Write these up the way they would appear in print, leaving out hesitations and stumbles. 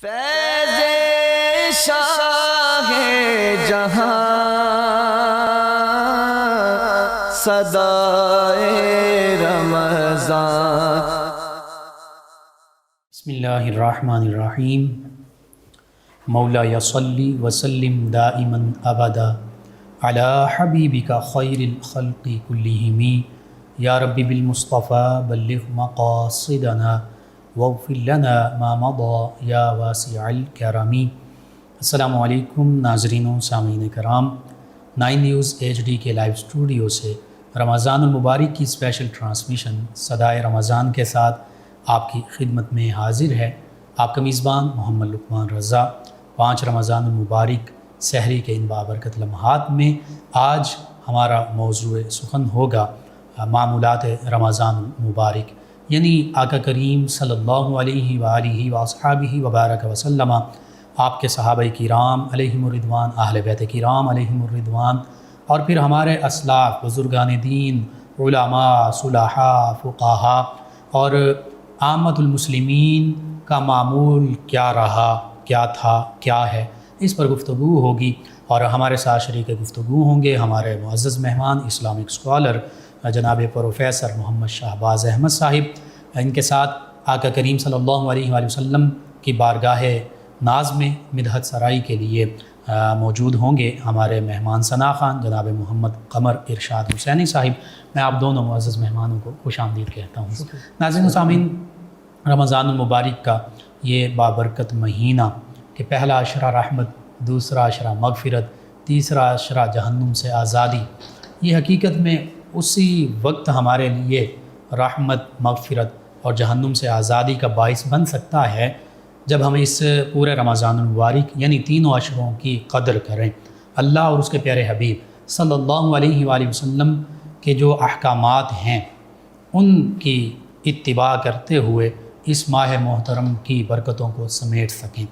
فیض شاہ جہاں صدائے رمضان۔ بسم اللہ الرحمن الرحیم۔ مولا صلی وسلم دائما ابدا علی حبیبک خیر الخلق کلہم یا رب بالمصطفیٰ بلغ مقاصدنا واغفر لنا ما مضى یا واسع الکرم۔ السلام علیکم ناظرین و سامعین کرام، 9 نیوز HD کے لائیو اسٹوڈیو سے رمضان المبارک کی اسپیشل ٹرانسمیشن صدائے رمضان کے ساتھ آپ کی خدمت میں حاضر ہے آپ کا میزبان محمد لقمان رضا۔ 5 رمضان المبارک سحری کے ان بابرکت لمحات میں آج ہمارا موضوع سخن ہوگا معمولات رمضان المبارک، یعنی آقا کریم صلی اللہ علیہ وآلہ واصحابہ وبارک وسلم، آپ کے صحابہ کرام علیہم الرضوان، اہل بیت کرام علیہم الرضوان، اور پھر ہمارے اسلاف بزرگان دین، علماء، صلحاء، فقہاء اور عامت المسلمین کا معمول کیا رہا، کیا تھا، کیا ہے، اس پر گفتگو ہوگی۔ اور ہمارے ساتھ شریک گفتگو ہوں گے ہمارے معزز مہمان اسلامک اسکالر جناب پروفیسر محمد شہباز احمد صاحب۔ ان کے ساتھ آقا کریم صلی اللہ علیہ وآلہ وسلم کی بارگاہ ناز میں مدحت سرائی کے لیے موجود ہوں گے ہمارے مہمان ثنا خان جناب محمد قمر ارشاد حسینی صاحب۔ میں آپ دونوں معزز مہمانوں کو خوش آمدید کہتا ہوں۔ ناظرین و سامعین، رمضان المبارک کا یہ بابرکت مہینہ کہ پہلا عشرہ رحمت، دوسرا عشرہ مغفرت، تیسرا عشرہ جہنم سے آزادی، یہ حقیقت میں اسی وقت ہمارے لیے رحمت، مغفرت اور جہنم سے آزادی کا باعث بن سکتا ہے جب ہم اس پورے رمضان المبارک یعنی تینوں عشروں کی قدر کریں۔ اللہ اور اس کے پیارے حبیب صلی اللہ علیہ وآلہ وسلم کے جو احکامات ہیں ان کی اتباع کرتے ہوئے اس ماہ محترم کی برکتوں کو سمیٹ سکیں۔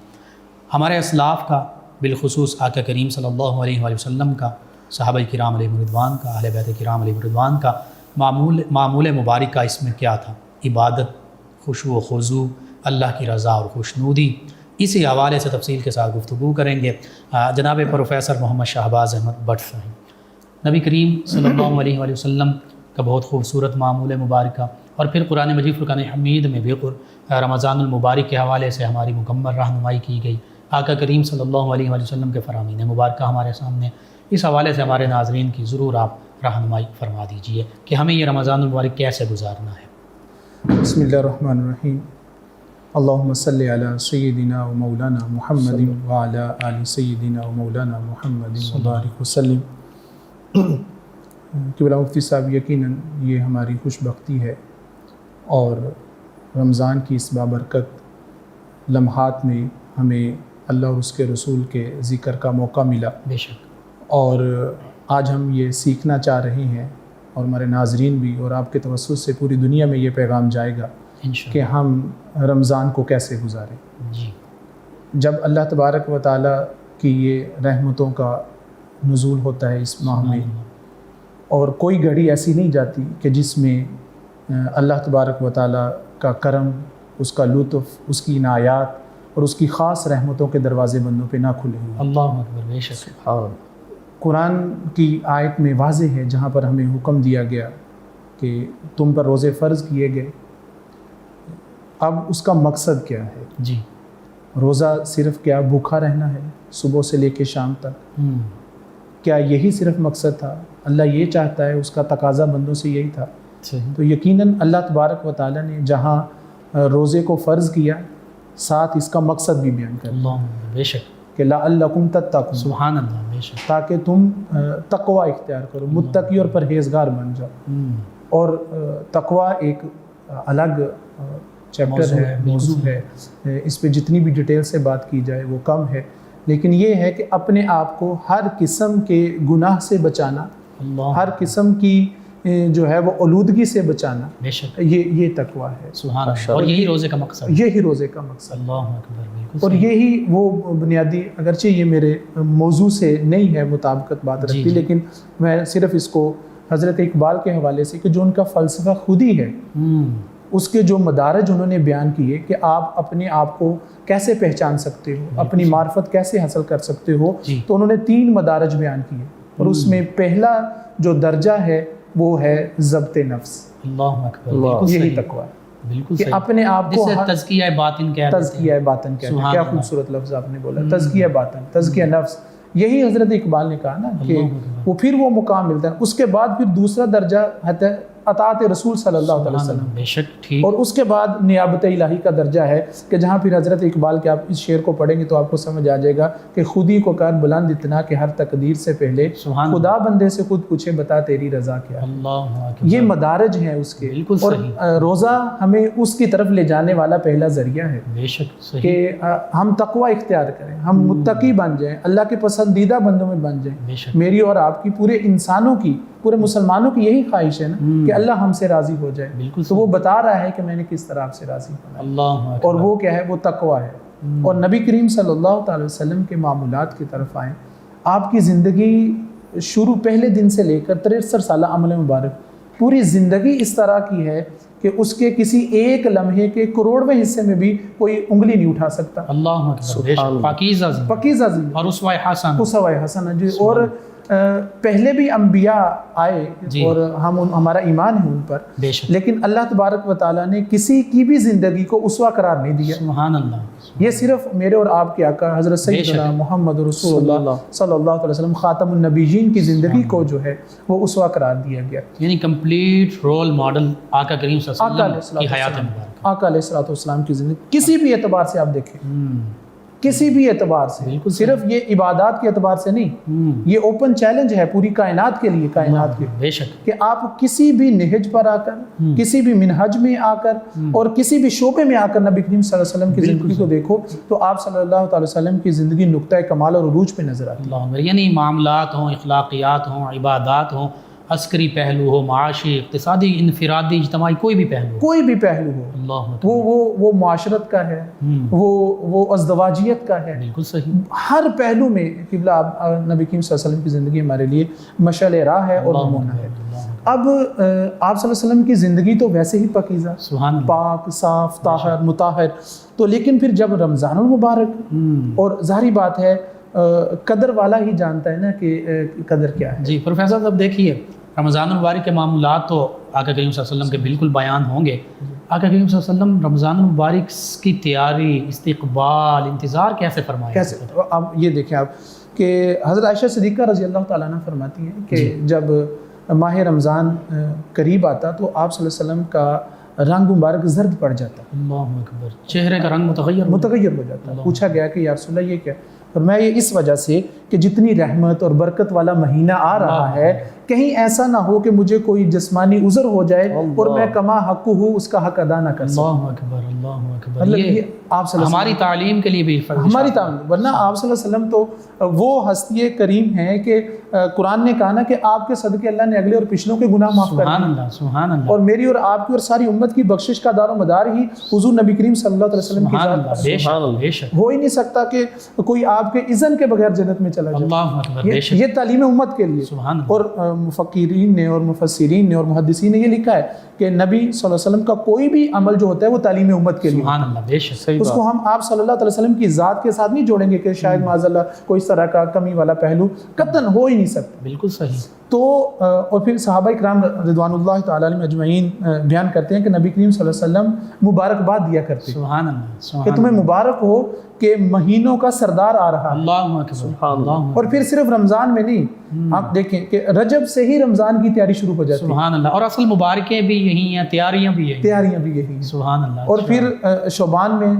ہمارے اسلاف کا، بالخصوص آقا کریم صلی اللہ علیہ وآلہ وسلم کا، صحابہ کرام علیہ الرضوان کا، اہل بیت کرام علیہ الرضوان کا معمول مبارک کا اس میں کیا تھا؟ عبادت، خشوع و خضوع، اللہ کی رضا اور خوشنودی۔ اسی حوالے سے تفصیل کے ساتھ گفتگو کریں گے جناب پروفیسر محمد شہباز احمد بٹ صاحب۔ نبی کریم صلی اللہ علیہ وآلہ وسلم کا بہت خوبصورت معمول مبارکہ، اور پھر قرآن مجید فرقان حمید میں بھی رمضان المبارک کے حوالے سے ہماری مکمل رہنمائی کی گئی۔ آقا کریم صلی اللہ علیہ وآلہ وسلم کے فرامین مبارکہ ہمارے سامنے، اس حوالے سے ہمارے ناظرین کی ضرور آپ رہنمائی فرما دیجئے کہ ہمیں یہ رمضان المبارک کیسے گزارنا ہے۔ بسم اللہ الرحمن الرحیم۔ اللہم صلی علی سیدنا و مولانا محمد وعلی آل سیدنا و مولانا محمد وبارک وسلم۔ قبلہ مفتی صاحب، یقیناً یہ ہماری خوش بختی ہے اور رمضان کی اس بابرکت لمحات میں ہمیں اللہ اور اس کے رسول کے ذکر کا موقع ملا۔ بے شک۔ اور آج ہم یہ سیکھنا چاہ رہے ہیں اور ہمارے ناظرین بھی، اور آپ کے توسط سے پوری دنیا میں یہ پیغام جائے گا کہ ہم رمضان کو کیسے گزاریں۔ جی۔ جب اللہ تبارک و تعالیٰ کی یہ رحمتوں کا نزول ہوتا ہے اس ماہ میں، اور کوئی گھڑی ایسی نہیں جاتی کہ جس میں اللہ تبارک و تعالیٰ کا کرم، اس کا لطف، اس کی عنایات اور اس کی خاص رحمتوں کے دروازے بندوں پہ نہ کھلے ہوئے۔ اللہ اکبر، بے شک۔ قرآن کی آیت میں واضح ہے جہاں پر ہمیں حکم دیا گیا کہ تم پر روزے فرض کیے گئے۔ اب اس کا مقصد کیا ہے؟ جی۔ روزہ صرف کیا بھوکا رہنا ہے صبح سے لے کے شام تک؟ کیا یہی صرف مقصد تھا؟ اللہ یہ چاہتا ہے، اس کا تقاضا بندوں سے یہی تھا؟ تو یقیناً اللہ تبارک و تعالیٰ نے جہاں روزے کو فرض کیا، ساتھ اس کا مقصد بھی بیان کر دیا۔ بے شک کہ لعلکم تتقون، سبحان اللہ، بے شک، تاکہ تم تقوی اختیار کرو، متقی اور پرہیزگار بن جاؤ۔ اور تقوی ایک الگ چیپٹر ہے، موضوع ہے، اس پہ جتنی بھی ڈیٹیل سے بات کی جائے وہ کم ہے، لیکن یہ ہے کہ اپنے آپ کو ہر قسم کے گناہ سے بچانا، ہر قسم کی جو ہے وہ آلودگی سے بچانا، بے شک، یہ تقوی ہے۔ سبحان اللہ، اور یہی روزے کا مقصد ہے۔ یہی روزے کا مقصد، اللہ اکبر، بالکل۔ اور یہی وہ بنیادی، اگرچہ یہ میرے موضوع سے نہیں ہے مطابقت بات رکھتی، لیکن میں صرف اس کو حضرت اقبال کے حوالے سے، کہ جو ان کا فلسفہ خود ہی ہے اس کے جو مدارج انہوں نے بیان کیے کہ آپ اپنے آپ کو کیسے پہچان سکتے ہو، اپنی معرفت کیسے حاصل کر سکتے ہو، تو انہوں نے 3 مدارج بیان کیے، اور اس میں پہلا جو درجہ ہے وہ ہے ضبط نفس۔ اللہ اکبر، یہی تقویٰ ہے بالکل کہ اپنے آپ کو تزکیہ باطن کہتے ہیں۔ تزکیہ باطن کہتے ہیں، کیا خوبصورت لفظ آپ نے بولا، تزکیہ باطن، تزکیہ نفس۔ یہی حضرت اقبال نے کہا نا کہ وہ پھر وہ مقام ملتا ہے۔ اس کے بعد پھر دوسرا درجہ ہے اطاعت رسول صلی اللہ علیہ وسلم، بے شک ٹھیک، اور اس کے بعد نیابت الہی کا درجہ ہے کہ جہاں پھر حضرت اقبال کے آپ اس شعر کو پڑھیں گے تو آپ کو سمجھ آ جائے گا کہ خود ہی کو کر بلند اتنا کہ ہر تقدیر سے پہلے خدا بندے سے خود پوچھے بتا تیری رضا کیا ہے۔ اللہ اکبر، یہ مدارج ہیں اس کے، بالکل اور صحیح۔ روزہ ہمیں اس کی طرف لے جانے والا پہلا ذریعہ ہے بے شک صحیح، کہ ہم تقوی اختیار کریں، ہم متقی بن جائیں، اللہ کے پسندیدہ بندوں میں بن جائیں۔ بے شک میری اور آپ کی، پورے انسانوں کی، پورے مسلمانوں کی یہی خواہش ہے نا کہ اللہ ہم سے راضی ہو جائے، بالکل تو وہ بتا رہا ہے کہ میں نے کس طرح آپ سے راضی ہونا ہے، اللہ اکبر، اور وہ کیا ہے، وہ تقوی ہے۔ اور نبی کریم صلی اللہ تعالی وسلم کے معمولات کی طرف آئیں، آپ کی زندگی شروع پہلے دن سے لے کر 63 سالہ عمل مبارک، پوری زندگی اس طرح کی ہے کہ اس کے کسی ایک لمحے کے کروڑویں حصے میں بھی کوئی انگلی نہیں اٹھا سکتا۔ اللہ اکبر، بے شک پاکیزہ زندگی، پاکیزہ زندگی اور اسوہ حسنہ، اسوہ حسنہ جی۔ اور پہلے بھی انبیاء آئے اور ہمارا ایمان ہے ان پر، بے شک، لیکن اللہ تبارک و تعالیٰ نے کسی کی بھی زندگی کو اسوہ قرار نہیں دیا۔ سبحان اللہ، یہ صرف میرے اور آپ کے آقا حضرت سیدنا محمد رسول اللہ صلی اللہ علیہ وسلم خاتم النبیین کی زندگی کو جو ہے وہ اسوہ قرار دیا گیا۔ یعنی کمپلیٹ رول ماڈل آقا کریم صلی اللہ علیہ وسلم کی حیات مبارکہ، آقا علیہ الصلوۃ والسلام کی زندگی کسی بھی اعتبار سے آپ دیکھیں، کسی بھی اعتبار سے، صرف یہ عبادات کے اعتبار سے نہیں، یہ اوپن چیلنج ہے پوری کائنات کے لیے، کائنات کے، بے شک، کہ آپ کسی بھی نہج پر آ کر، کسی بھی منہج میں آ کر، اور کسی بھی شعبے میں آ کر نبی کریم صلی اللہ علیہ وسلم کی زندگی کو دیکھو تو آپ صلی اللہ تعالی وسلم کی زندگی نقطۂ کمال اور عروج پہ نظر آتی ہے۔ اللہ اکبر، یعنی معاملات ہوں، اخلاقیات ہوں، عبادات ہوں، عسکری پہلو ہو، معاشی، اقتصادی، انفرادی، اجتماعی، کوئی بھی پہلو ہو، کوئی بھی پہلو ہو، اللہ اکبر، وہ معاشرت کا ہے، وہ ازدواجیت کا ہے، بالکل صحیح، ہر پہلو میں قبلہ نبی کریم صلی اللہ علیہ وسلم کی زندگی ہمارے لیے مشعل راہ ہے اور نمونہ ہے۔ اب آپ صلی اللہ علیہ وسلم کی زندگی تو ویسے ہی پاکیزہ، سبحان اللہ، پاک، صاف، طاہر، مطہر، تو لیکن پھر جب رمضان المبارک، اور ظاہری بات ہے قدر والا ہی جانتا ہے نا کہ قدر کیا ہے۔ جی پروفیسر صاحب دیکھیے، رمضان المبارک کے معاملات تو آقا کریم صلی اللہ علیہ وسلم کے بالکل بیان ہوں گے۔ آقا کریم صلی اللہ علیہ وسلم رمضان المبارک کی تیاری، استقبال، انتظار کیسے فرمایا؟ کیسے؟ اب یہ دیکھیں آپ کہ حضرت عائشہ صدیقہ رضی اللہ تعالیٰ عنہ فرماتی ہیں کہ جب ماہ رمضان قریب آتا تو آپ صلی اللہ علیہ وسلم کا رنگ مبارک زرد پڑ جاتا، اللہ اکبر، چہرے کا رنگ متغیر ہو جاتا۔ پوچھا گیا کہ یا رسول اللہ یہ کیا؟ فرمایا یہ اس وجہ سے کہ جتنی رحمت اور برکت والا مہینہ آ رہا ہے، کہیں ایسا نہ ہو کہ مجھے کوئی جسمانی عذر ہو جائے اور میں کما حق ہوں اس کا حق ادا نہ کر سکوں۔ اللہ اکبر، اللہ اکبر، مطلب یہ آپ صلی اللہ ہماری تعلیم کے لیے بھی ہماری تعلیم، ورنہ آپ صلی اللہ علیہ وسلم تو وہ ہستی کریم ہیں کہ قرآن نے کہا نا کہ آپ کے صدقے اللہ نے اگلے اور پچھلوں کے گناہ معاف کر دیے۔ سبحان اللہ، سبحان اللہ، اور میری اور آپ کی اور ساری امت کی بخشش کا دار و مدار ہی حضور نبی کریم صلی اللہ علیہ وسلم کی سبحان ذات اللہ، پر بے شک، بے شک، ہو ہی نہیں سکتا کہ کوئی آپ کے اذن کے بغیر جنت میں چلا جائے۔ اللہ اکبر، بے شک، یہ تعلیم امت کے لیے، سبحان اللہ، اور مفکرین نے اور مفسرین نے اور محدثین نے یہ لکھا ہے کہ نبی صلی اللہ علیہ وسلم کا کوئی بھی عمل جو ہوتا ہے وہ تعلیم امت کے لیے، سبحان اللہ، بے شک، اس کو ہم آپ صلی اللہ علیہ وسلم کی ذات کے ساتھ نہیں جوڑیں گے کہ شاید معاذ اللہ کوئی اس طرح کا کمی والا پہلو قطعاً ہو ہی نہیں سکتا۔ بالکل صحیح، تو اور پھر صحابہ کرام رضوان اللہ تعالی علیہم اجمعین بیان کرتے ہیں کہ نبی کریم صلی اللہ علیہ وسلم مبارکباد دیا کرتے سبحان اللہ، سبحان کہ تمہیں مبارک ہو کہ مہینوں کا سردار آ رہا ہے۔ اللہ اکبر، اللہ اور پھر صرف رمضان میں نہیں، آپ دیکھیں کہ رجب سے ہی رمضان کی تیاری شروع ہو جاتی ہے، سبحان اللہ، اور اصل مبارکیں بھی یہی ہیں، تیاریاں بھی یہی، تیاریاں بھی یہی ہیں۔ سبحان اللہ، اور پھر شعبان میں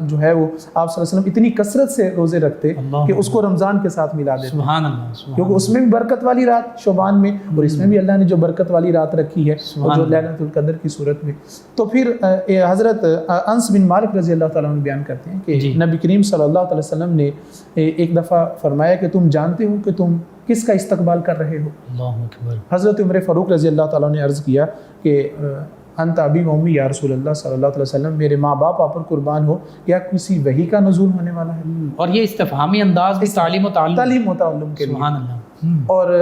جو ہے وہ آپ صلی اللہ علیہ وسلم اتنی کثرت سے روزے رکھتے کہ اس کو رمضان کے ساتھ ملا دیتے، سبحان اللہ، کیونکہ اس میں بھی برکت والی رات شعبان میں، اور اس میں بھی اللہ نے جو برکت والی رات رکھی ہے اور جو لیلۃ القدر کی صورت میں۔ تو پھر حضرت انس بن مالک رضی اللہ تعالیٰ عنہ بیان کرتے ہیں کہ نبی کریم صلی اللہ علیہ وسلم نے ایک دفعہ فرمایا کہ تم جانتے ہو کہ تم کس کا استقبال کر رہے ہو؟ اللہ اکبر، حضرت عمر فاروق رضی اللہ تعالیٰ نے عرض کیا کہ انت ابی و امی یا رسول اللہ صلی اللہ علیہ وسلم، میرے ماں باپ آپ پر قربان ہو، کیا کسی وحی کا نزول ہونے والا ہے؟ اور یہ استفہامی انداز بھی تعلیم و تعلم تعلیم و تعلم کے لیے، سبحان اللہ، اور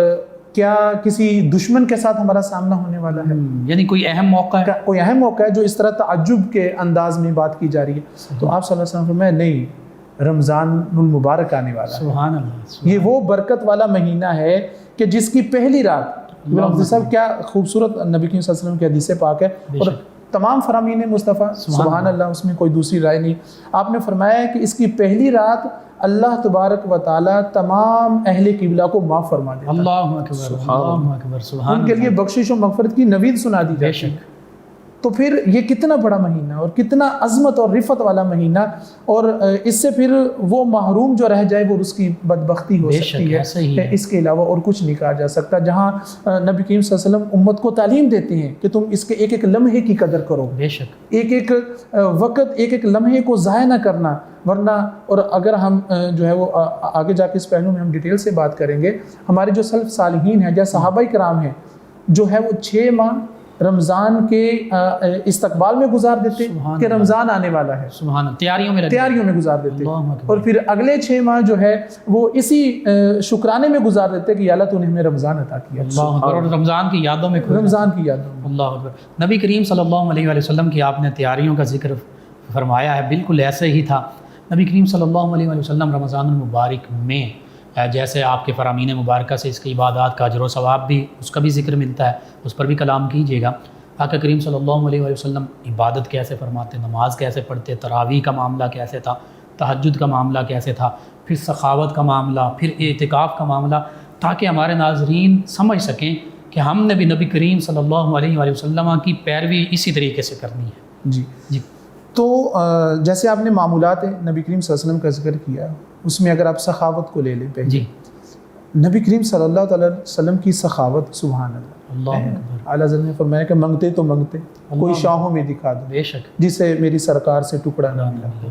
کیا کسی دشمن کے ساتھ ہمارا سامنا ہونے والا ہے؟ یعنی کوئی اہم موقع ہے، کوئی اہم موقع ہے جو اس طرح تعجب کے انداز میں بات کی جا رہی ہے؟ تو آپ صلی اللہ علیہ وسلم فرمایا نہیں، رمضان المبارک آنے والا ہے، سبحان اللہ، یہ وہ برکت والا مہینہ ہے کہ جس کی پہلی رات، مفتی صاحب کیا خوبصورت نبی کریم صلی اللہ علیہ وسلم کی حدیث پاک ہے، اور تمام فرامین مصطفیٰ سبحان اللہ، اس میں کوئی دوسری رائے نہیں. آپ نے فرمایا ہے کہ اس کی پہلی رات اللہ تبارک و تعالیٰ تمام اہل قبلہ کو معاف فرما دیتا ہے، اللہ اکبر، اللہ اکبر، سبحان ان کے لیے بخشش و مغفرت کی نوید سنا دی جاتی ہے. تو پھر یہ کتنا بڑا مہینہ اور کتنا عظمت اور رفت والا مہینہ، اور اس سے پھر وہ محروم جو رہ جائے وہ اس کی بدبختی ہو سکتی ہے، اس کے علاوہ اور کچھ نہیں کہا جا سکتا. جہاں نبی کریم صلی اللہ علیہ وسلم امت کو تعلیم دیتے ہیں کہ تم اس کے ایک ایک لمحے کی قدر کرو، بے شک ایک ایک وقت، ایک ایک لمحے کو ضائع نہ کرنا، ورنہ. اور اگر ہم جو ہے وہ آگے جا کے اس پہلو میں ہم ڈیٹیل سے بات کریں گے، ہمارے جو سلف صالحین ہیں یا صحابہ کرام ہیں، جو ہے وہ 6 ماہ رمضان کے استقبال میں گزار دیتے کہ رمضان آنے والا ہے، سبحان اللہ، تیاریوں میں گزار دیتے، اور پھر اگلے 6 ماہ جو ہے وہ اسی شکرانے میں گزار دیتے کہ یا اللہ تو نے ہمیں رمضان عطا کیا، اور رمضان کی یادوں میں، رمضان کی یادوں میں. اللہ اکبر. نبی کریم صلی اللہ علیہ وسلم کی آپ نے تیاریوں کا ذکر فرمایا ہے، بالکل ایسے ہی تھا. نبی کریم صلی اللہ علیہ وسلم رمضان المبارک میں جیسے آپ کے فرامین مبارکہ سے اس کی عبادات کا اجر و ثواب بھی، اس کا بھی ذکر ملتا ہے، اس پر بھی کلام کیجیے گا. آقا کریم صلی اللہ علیہ وسلم عبادت کیسے فرماتے، نماز کیسے پڑھتے، تراویح کا معاملہ کیسے تھا، تہجد کا معاملہ کیسے تھا، پھر سخاوت کا معاملہ، پھر اعتکاف کا معاملہ، تاکہ ہمارے ناظرین سمجھ سکیں کہ ہم نے بھی نبی کریم صلی اللہ علیہ وسلم کی پیروی اسی طریقے سے کرنی ہے. جی. تو جیسے آپ نے معمولات نبی کریم صلی اللہ علیہ وسلم کا ذکر کیا، اس میں اگر آپ سخاوت کو لے لیں پہلے، جی، نبی کریم صلی اللہ علیہ وسلم کی سخاوت، سبحان اللہ. اعلیٰ حضرت نے فرمایا کہ منگتے تو منگتے کوئی شاہوں میں دکھا دو، بے شک، جسے میری سرکار سے ٹکڑا نہ ملا،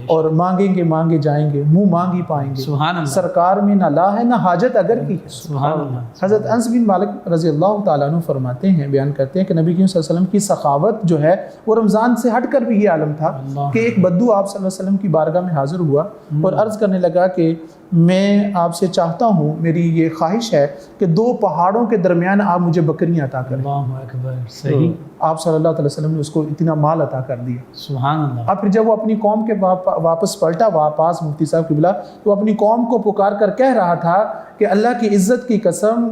اور مانگیں گے مانگے جائیں گے، منہ مانگی پائیں گے، سبحان اللہ. سرکار میں نہ لا ہے نہ حاجت اگر کی ہے. سبحان اللہ. حضرت انس بن مالک رضی اللہ تعالیٰ عنہ فرماتے ہیں، بیان کرتے ہیں کہ نبی کریم صلی اللہ علیہ وسلم کی سخاوت جو ہے وہ رمضان سے ہٹ کر بھی یہ عالم تھا کہ ایک بدو آپ صلی اللہ علیہ وسلم کی بارگاہ میں حاضر ہوا اور عرض کرنے لگا کہ میں آپ سے چاہتا ہوں، میری یہ خواہش ہے کہ 2 پہاڑوں کے درمیان آپ مجھے بکریاں عطا کریں. اللہ اکبر، صحیح. آپ صلی اللہ علیہ وسلم نے اس کو اتنا مال عطا کر دیا. سبحان اللہ. اب پھر جب وہ اپنی قوم کے واپس پلٹا واپس مفتی صاحب قبلہ، تو اپنی قوم کو پکار کر کہہ رہا تھا کہ اللہ کی عزت کی قسم،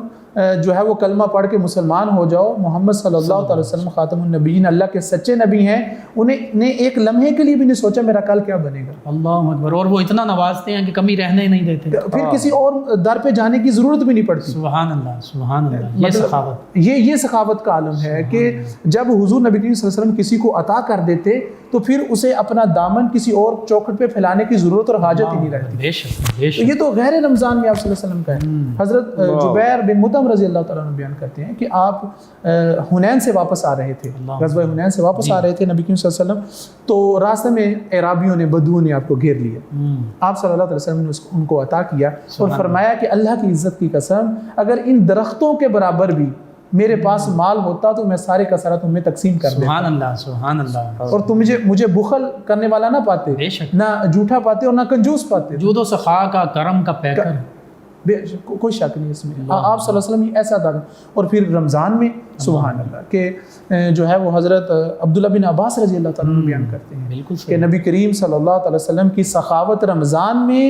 جو ہے وہ کلمہ پڑھ کے مسلمان ہو جاؤ، محمد صلی اللہ علیہ وسلم خاتم النبیین اللہ کے سچے نبی ہیں. انہیں ایک لمحے کے لیے بھی نہیں سوچا میرا کل کیا بنے گا. اللہ اکبر. اور وہ اتنا نوازتے ہیں کہ کمی رہنے ہی نہیں دیتے، پھر کسی اور در پہ جانے کی ضرورت بھی نہیں پڑتی. سبحان اللہ، سبحان اللہ. یہ سخاوت، یہ سخاوت کا عالم ہے کہ جب حضور نبی کریم صلی اللہ علیہ وسلم کسی کو عطا کر دیتے تو پھر اسے اپنا دامن کسی اور چوکھٹ پہ پھیلانے کی ضرورت اور حاجت ہی نہیں رہتی. بے شک، بے شک. یہ تو غیر رمضان میں آپ صلی اللہ علیہ وسلم کا ہے. حضرت جبیر بن مطعم رضی اللہ تعالیٰ عنہ بیان کرتے ہیں کہ آپ حنین سے واپس آ رہے تھے، غزوہ حنین سے واپس آ رہے تھے نبی کریم صلی اللہ علیہ وسلم، تو راستے میں اعرابیوں نے، بدوؤں نے آپ کو گھیر لیا. آپ صلی اللہ علیہ وسلم نے ان کو عطا کیا اور فرمایا کہ اللہ کی عزت کی قسم، اگر ان درختوں کے برابر بھی میرے پاس مال ہوتا تو میں سارے کا سارا تمہیں تقسیم کر دیتا. سبحان اللہ، سبحان اللہ. اور تم مجھے بخل کرنے والا نہ پاتے، بے شک، نہ جھوٹا پاتے اور نہ کنجوس پاتے. جود و سخا کا، کرم کا پیکر، کوئی شک نہیں اس میں. آپ صلی اللہ علیہ وسلم ایسا تھا. اور پھر رمضان میں سبحان اللہ کہ جو ہے وہ حضرت عبداللہ بن عباس رضی اللہ تعالیٰ عنہ بیان کرتے ہیں کہ نبی کریم صلی اللہ علیہ وسلم کی سخاوت رمضان میں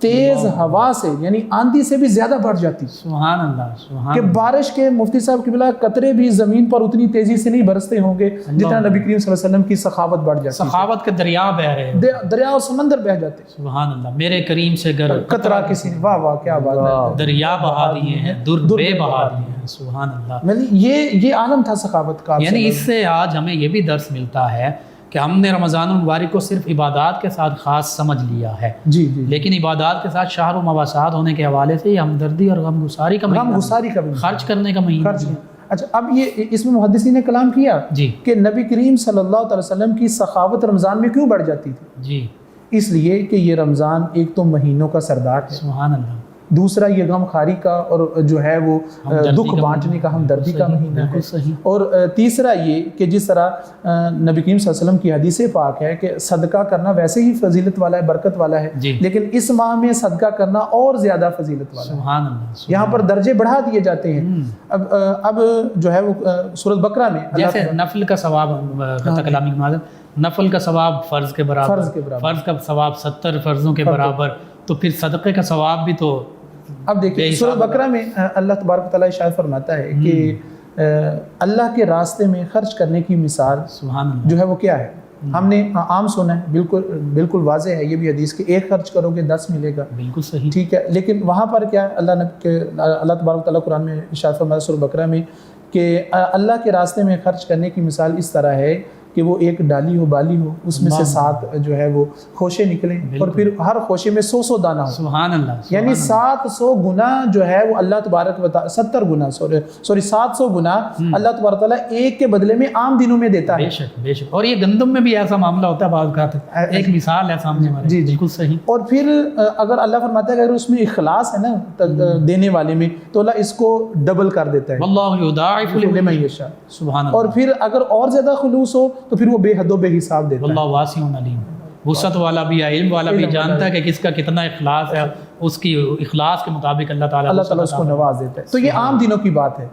تیز ہوا سے، یعنی آندھی سے بھی زیادہ بڑھ جاتی. سبحان اللہ، سبحان کہ بارش کے مفتی صاحب قبلہ قطرے بھی زمین پر اتنی تیزی سے نہیں برستے ہوں گے جتنا نبی کریم صلی اللہ علیہ وسلم کی سخاوت بڑھ جاتی. سخاوت کے دریا بہ رہے، دریا اور سمندر بہ جاتے. سبحان اللہ. میرے کریم سے گر قطرہ کسی نے، واہ واہ کیا بات ہے، دریا بہا دیے ہیں، در بے بہا دیے ہیں. سبحان اللہ. یہ عالم تھا سخاوت کا. یعنی اس سے آج ہمیں یہ بھی درس ملتا ہے کہ ہم نے رمضان المبارک کو صرف عبادات کے ساتھ خاص سمجھ لیا ہے، جی، لیکن عبادات کے ساتھ شہر و مواسات ہونے کے حوالے سے یہ ہمدردی اور غم گساری کا مہینہ، خرچ کرنے کا مہینہ. اچھا، اب یہ اس میں محدثین نے کلام کیا جی کہ نبی کریم صلی اللہ علیہ وسلم کی سخاوت رمضان میں کیوں بڑھ جاتی تھی؟ جی، اس لیے کہ یہ رمضان ایک تو مہینوں کا سردار ہے، سبحان اللہ، دوسرا یہ غم خاری کا اور جو ہے وہ دکھ بانٹنے کا، ہمدردی کا مہینہ ہے، اور تیسرا یہ کہ جس طرح نبی کریم صلی اللہ علیہ وسلم کی حدیث پاک ہے کہ صدقہ کرنا ویسے ہی فضیلت والا ہے، برکت والا ہے، لیکن اس ماہ میں صدقہ کرنا اور زیادہ فضیلت والا ہے۔ سبحان اللہ، یہاں پر درجے بڑھا دیے جاتے ہیں۔ اب جو ہے وہ سورۃ بقرہ میں جیسے نفل کا ثواب، کلامی نفل کا ثواب فرض کے برابر، فرض کا ثواب 70 فرضوں کے برابر، تو پھر صدقے کا ثواب بھی تو اب دیکھیں سورۃ بقرہ میں اللہ تبارک و تعالیٰ ارشاد فرماتا ہے کہ اللہ کے راستے میں خرچ کرنے کی مثال جو ہے وہ کیا ہے؟ ہم نے عام سنا ہے، بالکل واضح ہے یہ بھی حدیث کہ ایک خرچ کرو گے 10 ملے گا، بالکل صحیح، ٹھیک ہے، لیکن وہاں پر کیا ہے؟ اللہ تبارک و تعالیٰ قرآن میں ارشاد فرماتا ہے سورۃ بقرہ میں کہ اللہ کے راستے میں خرچ کرنے کی مثال اس طرح ہے کہ وہ ایک ڈالی ہو، بالی ہو، اس میں سے 7 جو ہے وہ خوشے نکلیں اور پھر ہر خوشے میں 100 دانہ ہو، سبحان اللہ، یعنی 700 گنا جو ہے وہ اللہ تبارک و تعالیٰ 70 گنا 700 گنا اللہ تبارک و تعالیٰ ایک کے بدلے میں عام دنوں میں دیتا ہے۔ بے شک بے شک، اور یہ گندم میں بھی ایسا معاملہ ہوتا ہے بعض اوقات، ایک مثال ہے سامنے ہمارے، جی بالکل صحیح۔ اور پھر اگر اللہ فرماتا ہے کہ اگر اس میں اخلاص ہے نا دینے والے میں تو اللہ اس کو ڈبل کر دیتا ہے، واللہ یضاعف لمن یشاء، سبحان اللہ، اور پھر اگر اور زیادہ خلوص ہو تو پھر وہ بے حد و بے حساب دیتا ہے۔ اللہ واسع علیم، وسعت والا بھی ہے، علم والا بھی جانتا ہے کہ کس کا کتنا اخلاص ہے، اس کی اخلاص کے مطابق اللہ تعالیٰ اس کو نواز دیتا ہے۔ تو یہ عام دنوں کی بات ہے،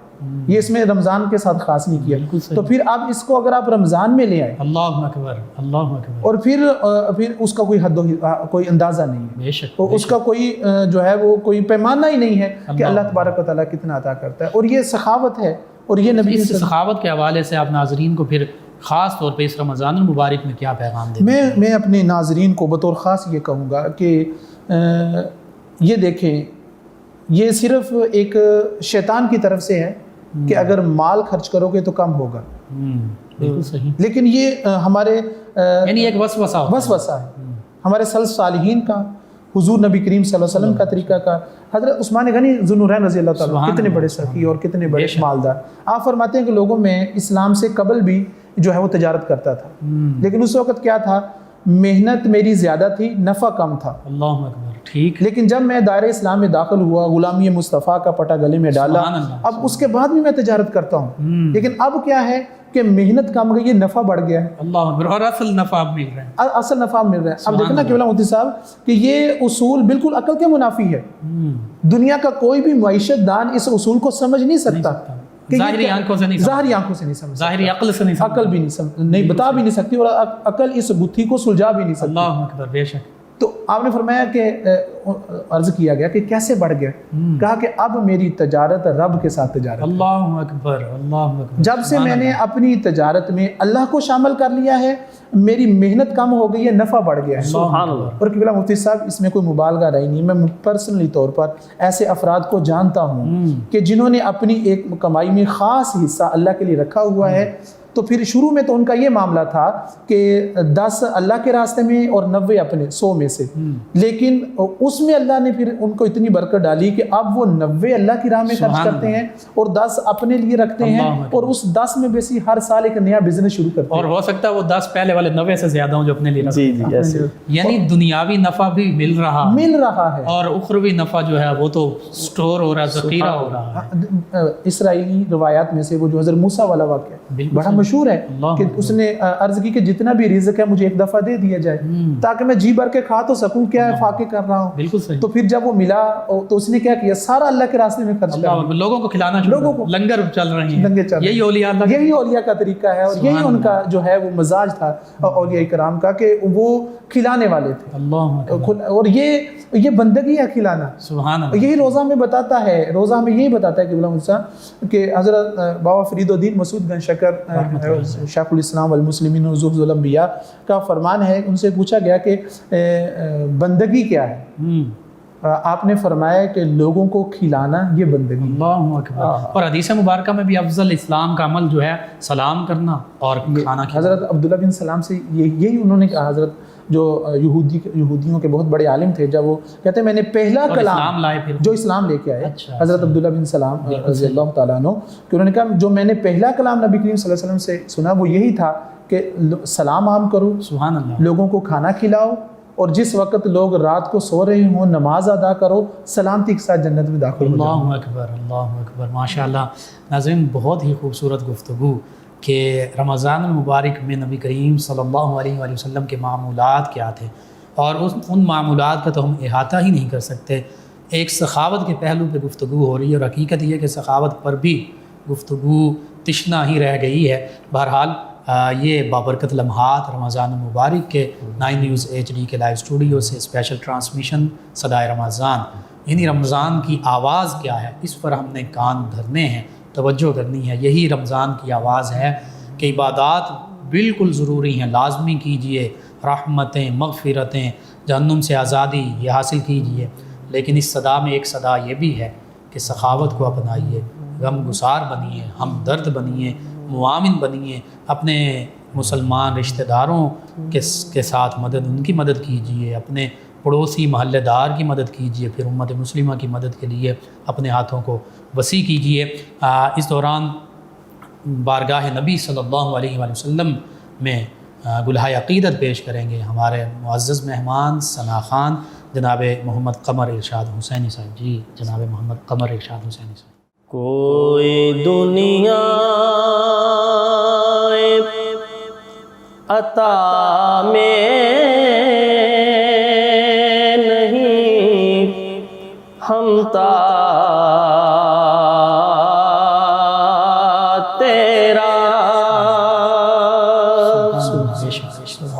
یہ اس میں رمضان کے ساتھ خاص نہیں کیا، تو پھر اب اس کو اگر آپ رمضان میں لے آئے، اللہ اکبر اللہ اکبر، اور پھر اس کا کوئی حد و کوئی اندازہ نہیں ہے، بے شک، تو اس کا کوئی جو ہے وہ کوئی پیمانہ ہی نہیں ہے کہ اللہ تبارک و تعالیٰ کتنا عطا کرتا ہے، اور یہ سخاوت ہے۔ اور یہ نبی اس سخاوت کے حوالے سے آپ ناظرین کو پھر خاص طور پہ اس رمضان المبارک میں کیا پیغام دیں؟ میں اپنے ناظرین کو بطور خاص یہ کہوں گا کہ یہ دیکھیں، یہ صرف ایک شیطان کی طرف سے ہے کہ اگر مال خرچ کرو گے تو کم ہوگا، بالکل صحیح، لیکن یہ ہمارے یعنی ایک وسوسہ ہے ہمارے سلف صالحین کا، حضور نبی کریم صلی اللہ علیہ وسلم کا طریقہ کا۔ حضرت عثمان غنی ذو النورین رضی اللہ تعالیٰ کتنے بڑے سخی اور کتنے بڑے مالدار، آپ فرماتے ہیں کہ لوگوں میں اسلام سے قبل بھی جو ہے وہ تجارت کرتا تھا، لیکن اس وقت کیا تھا؟ محنت میری زیادہ تھی، نفع کم تھا۔ اللہ اکبر، ٹھیک، لیکن جب میں دائرہ اسلام میں داخل ہوا، غلامی مصطفیٰ کا پٹا گلے میں ڈالا، اب اس کے بعد بھی میں تجارت کرتا ہوں، لیکن اب کیا ہے کہ محنت کم گئی ہے، نفع بڑھ گیا ہے، اللہ اکبر، اور اصل نفع مل رہا ہے، اصل نفع مل رہا ہے۔ اب دیکھنا کہ مفتی صاحب کہ یہ اصول بالکل عقل کے منافی ہے، دنیا کا کوئی بھی معیشت دان اس اصول کو سمجھ نہیں سکتا، ظاہری آنکھوں سے نہیں، ظاہری آنکھوں سے نہیں سمجھ، ظاہری عقل سے نہیں، عقل بھی نہیں بتا بھی نہیں سکتی، اور عقل اس گتھی کو سلجھا بھی نہیں سکتی۔ اللہ اکبر، بے شک۔ تو آپ نے فرمایا کہ عرض کیا گیا کہ کیسے بڑھ گیا؟ کہا کہ اب میری تجارت رب کے ساتھ تجارت، اللہ اکبر اللہ اکبر، جب سے میں نے اپنی تجارت میں اللہ کو شامل کر لیا ہے، میری محنت کم ہو گئی ہے، نفع بڑھ گیا ہے، سبحان اللہ۔ اور قبلہ مفتی صاحب اس میں کوئی مبالغہ رہی نہیں، میں پرسنلی طور پر ایسے افراد کو جانتا ہوں کہ جنہوں نے اپنی ایک کمائی میں خاص حصہ اللہ کے لیے رکھا ہوا ہے، تو پھر شروع میں تو ان کا یہ معاملہ تھا کہ 10 اللہ کے راستے میں اور 90 اپنے 100 میں سے، لیکن اس میں اللہ نے پھر ان کو اتنی برکت ڈالی کہ اب وہ 90 اللہ کی راہ میں خرچ کرتے ہیں اور 10 اپنے لیے رکھتے ہیں، اور اس 10 میں بیسی ہر سال ایک نیا بزنس شروع کرتے ہیں، اور ہو سکتا ہے وہ 10 پہلے والے 90 سے زیادہ ہوں جو اپنے لیے رکھتے ہیں، یعنی دنیاوی نفع بھی مل رہا ہے، اور اخروی نفع جو ہے وہ تو سٹور ہو رہا ہے، ذخیرہ ہو رہا ہے۔ اسرائیلی روایات میں سے وہ جو حضرت موسیٰ والا واقعہ بڑا مشہور ہے کہ اس نے عرض کی کہ جتنا بھی رزق ہے مجھے ایک دفعہ دے دیا جائے تاکہ میں جی بھر کے کھا تو سکوں، کیا ہے فاقے کر رہا ہوں۔ بالکل صحیح۔ تو پھر جب وہ ملا تو اس نے کیا کیا؟ سارا اللہ کے راستے میں خرچ کیا، لوگوں کو کھلانا، لوگوں کو لنگر چل رہے ہیں، یہی اولیاء اللہ، یہی اولیاء کا طریقہ ہے، اور یہی ان کا جو ہے وہ مزاج تھا اولیاء کرام کا کہ وہ کھلانے والے تھے، اور یہ بندگی ہے کھلانا، سبحان اللہ۔ یہی روزہ میں بتاتا ہے، روزہ میں یہی بتاتا ہے کہ غلام صاحب کہ حضرت بابا فرید الدین مسعود گنج شکر شیخ الاسلام والمسلمین وزہد الانبیاء کا فرمان ہے، ان سے پوچھا گیا کہ بندگی کیا ہے؟ آپ نے فرمایا کہ لوگوں کو کھلانا یہ بندگی۔ اللہ اکبر۔ اور حدیث مبارکہ میں بھی افضل اسلام کا عمل جو ہے سلام کرنا اور کھانا کھلانا۔ حضرت عبداللہ بن سلام سے یہی انہوں نے کہا، حضرت جو یہودیوں کے بہت بڑے عالم تھے، جب وہ کہتے ہیں میں نے پہلا کلام جو اسلام لے کے آئے حضرت عبداللہ بن سلام رضی اللہ تعالیٰ عنہ، کہ انہوں نے کہا جو میں نے پہلا کلام نبی کریم صلی اللہ علیہ وسلم سے سنا وہ یہی تھا کہ سلام عام کرو، سبحان اللہ، لوگوں کو کھانا کھلاؤ، اور جس وقت لوگ رات کو سو رہے ہوں نماز ادا کرو، سلامتی کے ساتھ جنت میں داخل ہو جاؤ۔ اللہ اکبر، اللہ اکبر، ماشاء اللہ۔ ناظرین، بہت ہی خوبصورت گفتگو کہ رمضان المبارک میں نبی کریم صلی اللہ علیہ وآلہ وسلم کے معمولات کیا تھے، اور ان معمولات کا تو ہم احاطہ ہی نہیں کر سکتے۔ ایک سخاوت کے پہلو پہ گفتگو ہو رہی ہے، اور حقیقت یہ کہ سخاوت پر بھی گفتگو تشنا ہی رہ گئی ہے۔ بہرحال یہ بابرکت لمحات رمضان المبارک کے 9 نیوز HD کے لائیو اسٹوڈیو سے اسپیشل ٹرانسمیشن صدائے رمضان، یعنی رمضان کی آواز کیا ہے اس پر ہم نے کان دھرنے ہیں، توجہ کرنی ہے۔ یہی رمضان کی آواز ہے کہ عبادات بالکل ضروری ہیں، لازمی کیجئے، رحمتیں، مغفرتیں، جہنم سے آزادی یہ حاصل کیجئے، لیکن اس صدا میں ایک صدا یہ بھی ہے کہ سخاوت کو اپنائیے، غم گسار بنیے، ہمدرد بنیے، معاون بنیے، اپنے مسلمان رشتہ داروں کے ساتھ ان کی مدد کیجئے، اپنے پڑوسی محلے دار کی مدد کیجئے، پھر امت مسلمہ کی مدد کے لیے اپنے ہاتھوں کو وسیع کیجئے۔ اس دوران بارگاہ نبی صلی اللہ علیہ وآلہ وسلم میں گلہائے عقیدت پیش کریں گے ہمارے معزز مہمان ثنا خان جناب محمد قمر ارشاد حسینی صاحب۔ جی جناب محمد قمر ارشاد حسینی صاحب۔ کوئی دنیا عطا میں نہیں، ہم تا تیرا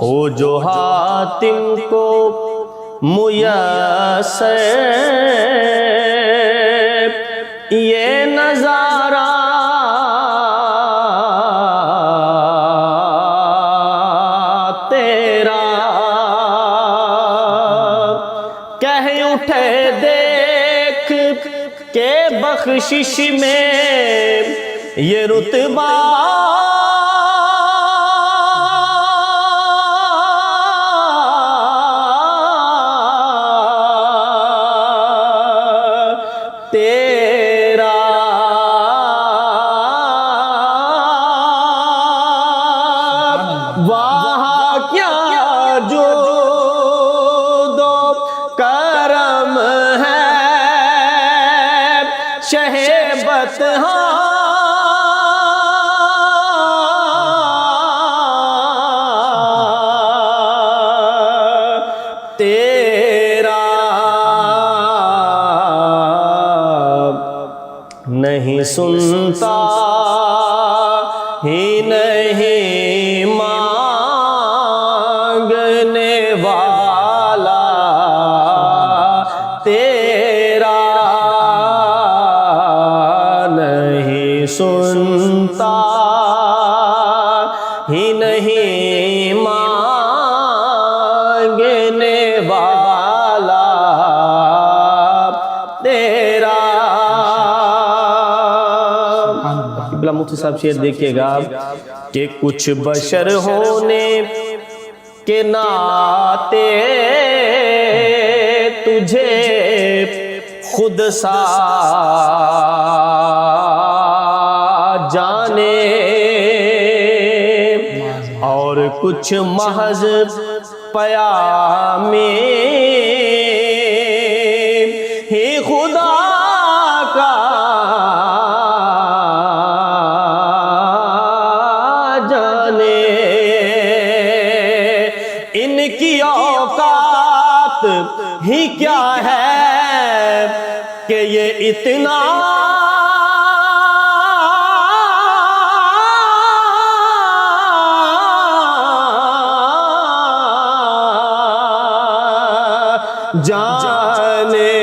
ہو جو حاتم کو میسر یہ نظارہ تیرا، کہہ اٹھے دیکھ کے بخشش میں یہ رتبہ نہیں سنتا ہی نہیں مانگنے والا تیرا، نہیں سنتا ہی نہیں مانگنے والا تیرا۔ قبلہ مفتی صاحب شعر دیکھیے گا کہ کچھ بشر ہونے کے ناطے تجھے خود سا جانے، اور کچھ محض پیامی ہی خدا کا جانے، ان کی اوقات ہی کیا ہے کہ یہ اتنا جانے،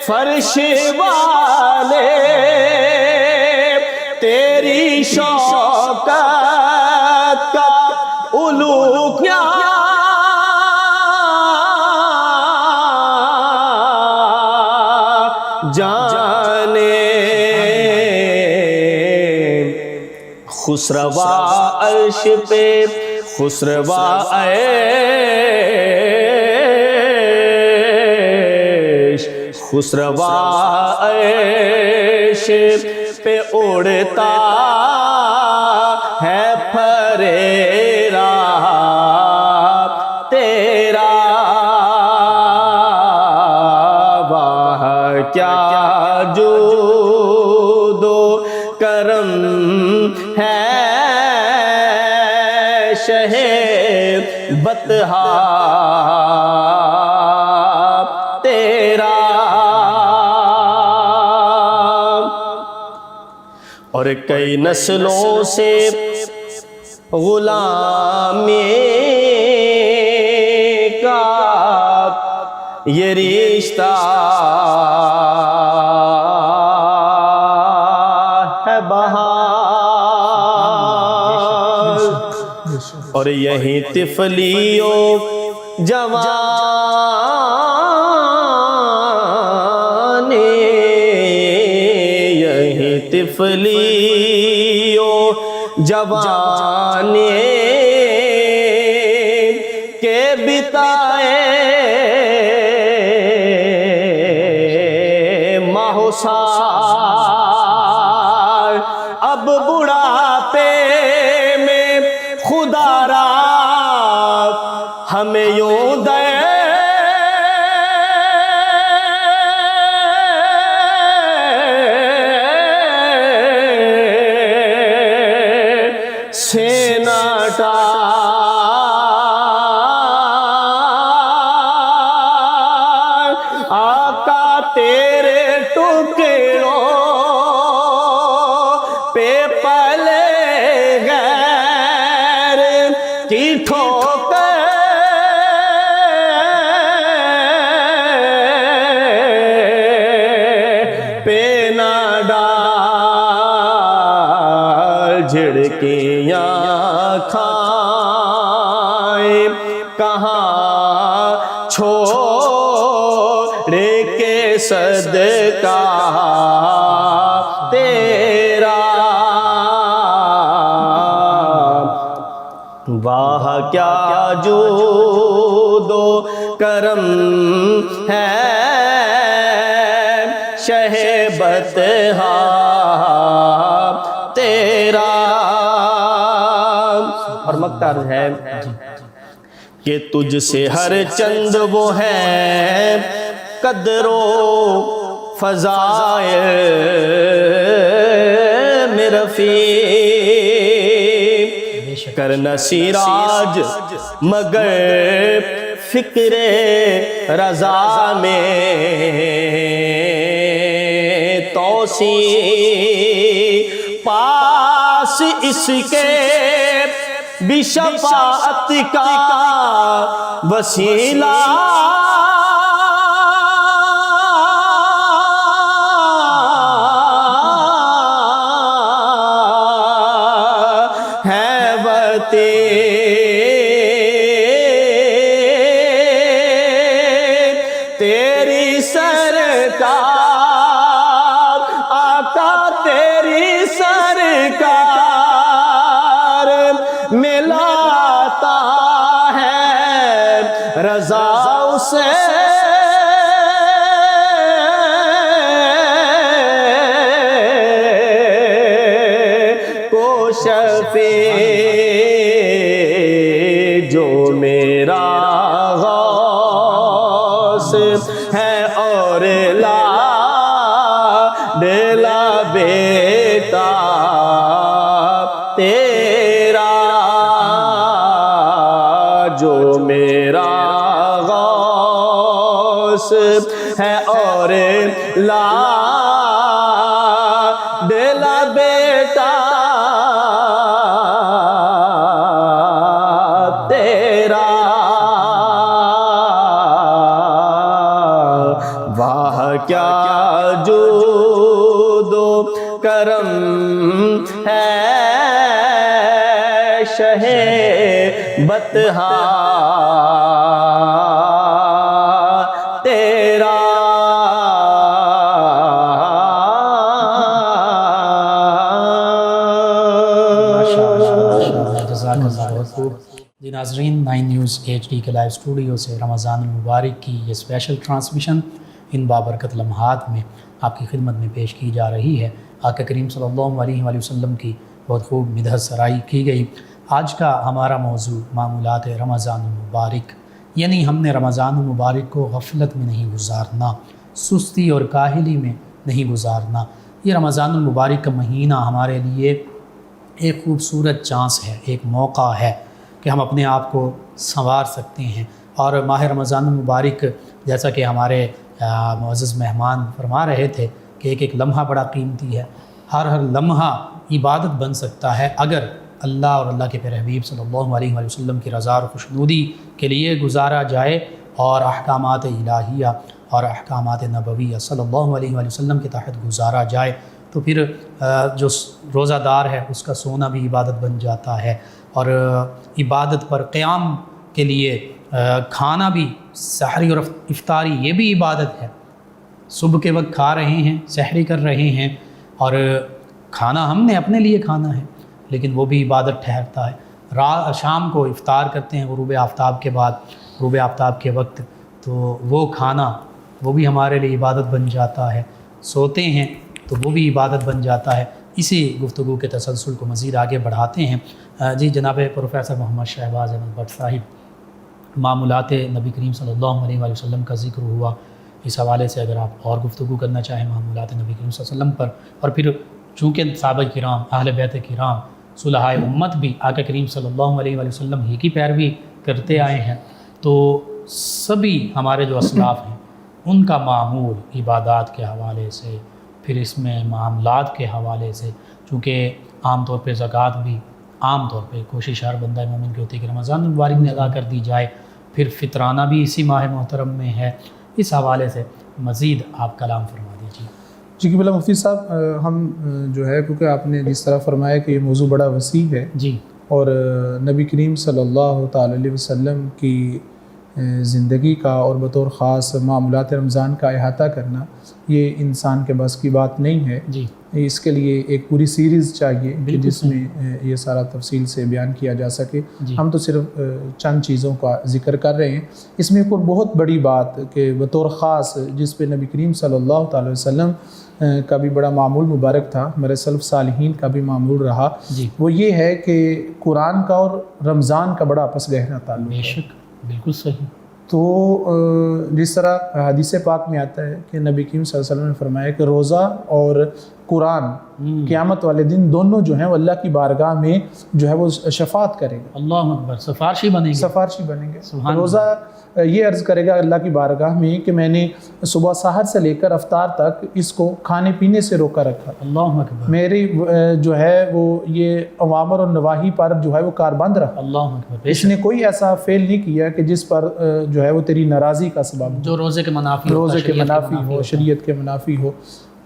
فرش والے تیری شوکت کا علو کیا جانے، خسروا عرش پہ خسروا عیش، خسروا عیش پہ اڑتا ہے پھر شہ بطحا تیرا، اور کئی نسلوں سے غلامی کا یہ رشتہ ہے بہار، اور یہی طفلیوں جوان، یہی طفلیوں جوان کے بتائے ماہ سال، اب بڑھاپے میں خدا را ہمیں یوں دے سیناٹا، آقا تیرے ٹکڑوں پہ پلے غیر کی ٹھوکر پہ نہ ڈال، جھڑکیاں کھائیں کہاں چھوڑے کے صدقہ تیرا، واہ کیا جود و کرم ہے شہ بطحا تیرا، اور مقطع ہے کہ تجھ سے ہر چند وہ ہے قدر و فضائل میں رفیع، کرنا سراج مگر فکر رضا میں توسیع، پاس اس کے بھی شفاعت کا وسیلہ ہے تیری سرکار، آقا تیری سرکار ملاتا ہے رضا سے، کو شفیع جو میرا غوث ہے، اور لا ڈیلا بیٹا تیرا، جو میرا غوث ہے اور لا ڈیلا بیٹا تیرا، واہ کیا جود و کرم ہے شہ بطحا تیرا، جی ناظرین، 9 نیوز HD کے لائیو اسٹوڈیو سے رمضان المبارک کی یہ اسپیشل ٹرانسمیشن ان بابرکت لمحات میں آپ کی خدمت میں پیش کی جا رہی ہے۔ آقا کریم صلی اللہ علیہ وآلہ وسلم کی بہت خوب مدحت سرائی کی گئی۔ آج کا ہمارا موضوع معمولات رمضان المبارک، یعنی ہم نے رمضان المبارک کو غفلت میں نہیں گزارنا، سستی اور کاہلی میں نہیں گزارنا۔ یہ رمضان المبارک کا مہینہ ہمارے لیے ایک خوبصورت چانس ہے، ایک موقع ہے کہ ہم اپنے آپ کو سنوار سکتے ہیں۔ اور ماہ رمضان المبارک جیسا کہ ہمارے معزز مہمان فرما رہے تھے کہ ایک ایک لمحہ بڑا قیمتی ہے، ہر لمحہ عبادت بن سکتا ہے اگر اللہ اور اللہ کے پیارے حبیب صلی اللہ علیہ وآلہ وسلم کی رضا اور خوشنودی کے لیے گزارا جائے اور احکامات الہیہ اور احکامات نبویہ صلی اللہ علیہ وآلہ وسلم کے تحت گزارا جائے، تو پھر جو روزہ دار ہے اس کا سونا بھی عبادت بن جاتا ہے، اور عبادت پر قیام کے لیے کھانا بھی، سحری اور افطاری یہ بھی عبادت ہے۔ صبح کے وقت کھا رہے ہیں، سحری کر رہے ہیں، اور کھانا ہم نے اپنے لیے کھانا ہے لیکن وہ بھی عبادت ٹھہرتا ہے۔ شام کو افطار کرتے ہیں غروب آفتاب کے بعد، غروب آفتاب کے وقت، تو وہ کھانا وہ بھی ہمارے لیے عبادت بن جاتا ہے۔ سوتے ہیں تو وہ بھی عبادت بن جاتا ہے۔ اسی گفتگو کے تسلسل کو مزید آگے بڑھاتے ہیں۔ جی جناب پروفیسر محمد شہباز احمد بٹ صاحب، معمولات نبی کریم صلی اللہ علیہ وآلہ وسلم کا ذکر ہوا، اس حوالے سے اگر آپ اور گفتگو کرنا چاہیں معمولات نبی کریم صلی اللہ علیہ وسلم پر، اور پھر چونکہ صحابہ کرام، اہل بیت کرام، صلحاء امت بھی آقا کریم صلی اللہ علیہ وآلہ وسلم ہی کی پیروی کرتے آئے ہیں، تو سبھی ہمارے جو اسلاف ہیں ان کا معمول عبادات کے حوالے سے، پھر اس میں معاملات کے حوالے سے، چونکہ عام طور پہ زکوٰۃ بھی عام طور پہ کوشش ہر بندہ مومن کی ہوتی ہے کہ رمضان المبارک میں ادا کر دی جائے، پھر فطرانہ بھی اسی ماہ محترم میں ہے۔ اس حوالے سے مزید آپ کلام فرما دیجیے۔ جی قبلہ مفتی صاحب، ہم جو ہے کیونکہ آپ نے جس طرح فرمایا کہ یہ موضوع بڑا وسیع ہے، جی، اور نبی کریم صلی اللہ تعالی علیہ وسلم کی زندگی کا اور بطور خاص معاملات رمضان کا احاطہ کرنا یہ انسان کے بس کی بات نہیں ہے۔ جی، اس کے لیے ایک پوری سیریز چاہیے کہ جس میں یہ سارا تفصیل سے بیان کیا جا سکے۔ ہم تو صرف چند چیزوں کا ذکر کر رہے ہیں۔ اس میں ایک اور بہت بڑی بات کہ بطور خاص جس پہ نبی کریم صلی اللہ تعالی وسلم کا بھی بڑا معمول مبارک تھا، میرے سلف صالحین کا بھی معمول رہا، وہ یہ ہے کہ قرآن کا اور رمضان کا بڑا آپس گہرا تعلق ہے۔ بے شک، بالکل صحیح۔ تو جس طرح حدیث پاک میں آتا ہے کہ نبی کریم صلی اللہ علیہ وسلم نے فرمایا کہ روزہ اور قرآن قیامت والے دن دونوں جو ہیں وہ اللہ کی بارگاہ میں جو ہے وہ شفاعت کرے گا، اللہ اکبر، سفارشی بنیں گے، سفارشی بنیں گے۔ روزہ یہ عرض کرے گا اللہ کی بارگاہ میں کہ میں نے صبح سحر سے لے کر افطار تک اس کو کھانے پینے سے روکا رکھا، اللہ اکبر، میری جو ہے وہ یہ اوامر اور نواہی پر جو ہے وہ کاربند رہا، اللہ اکبر، اس نے کوئی ایسا فعل نہیں کیا کہ جس پر جو ہے وہ تیری ناراضی کا سبب، جو روزے کے منافی ہو، روزے کے منافی ہو، شریعت کے منافی ہو،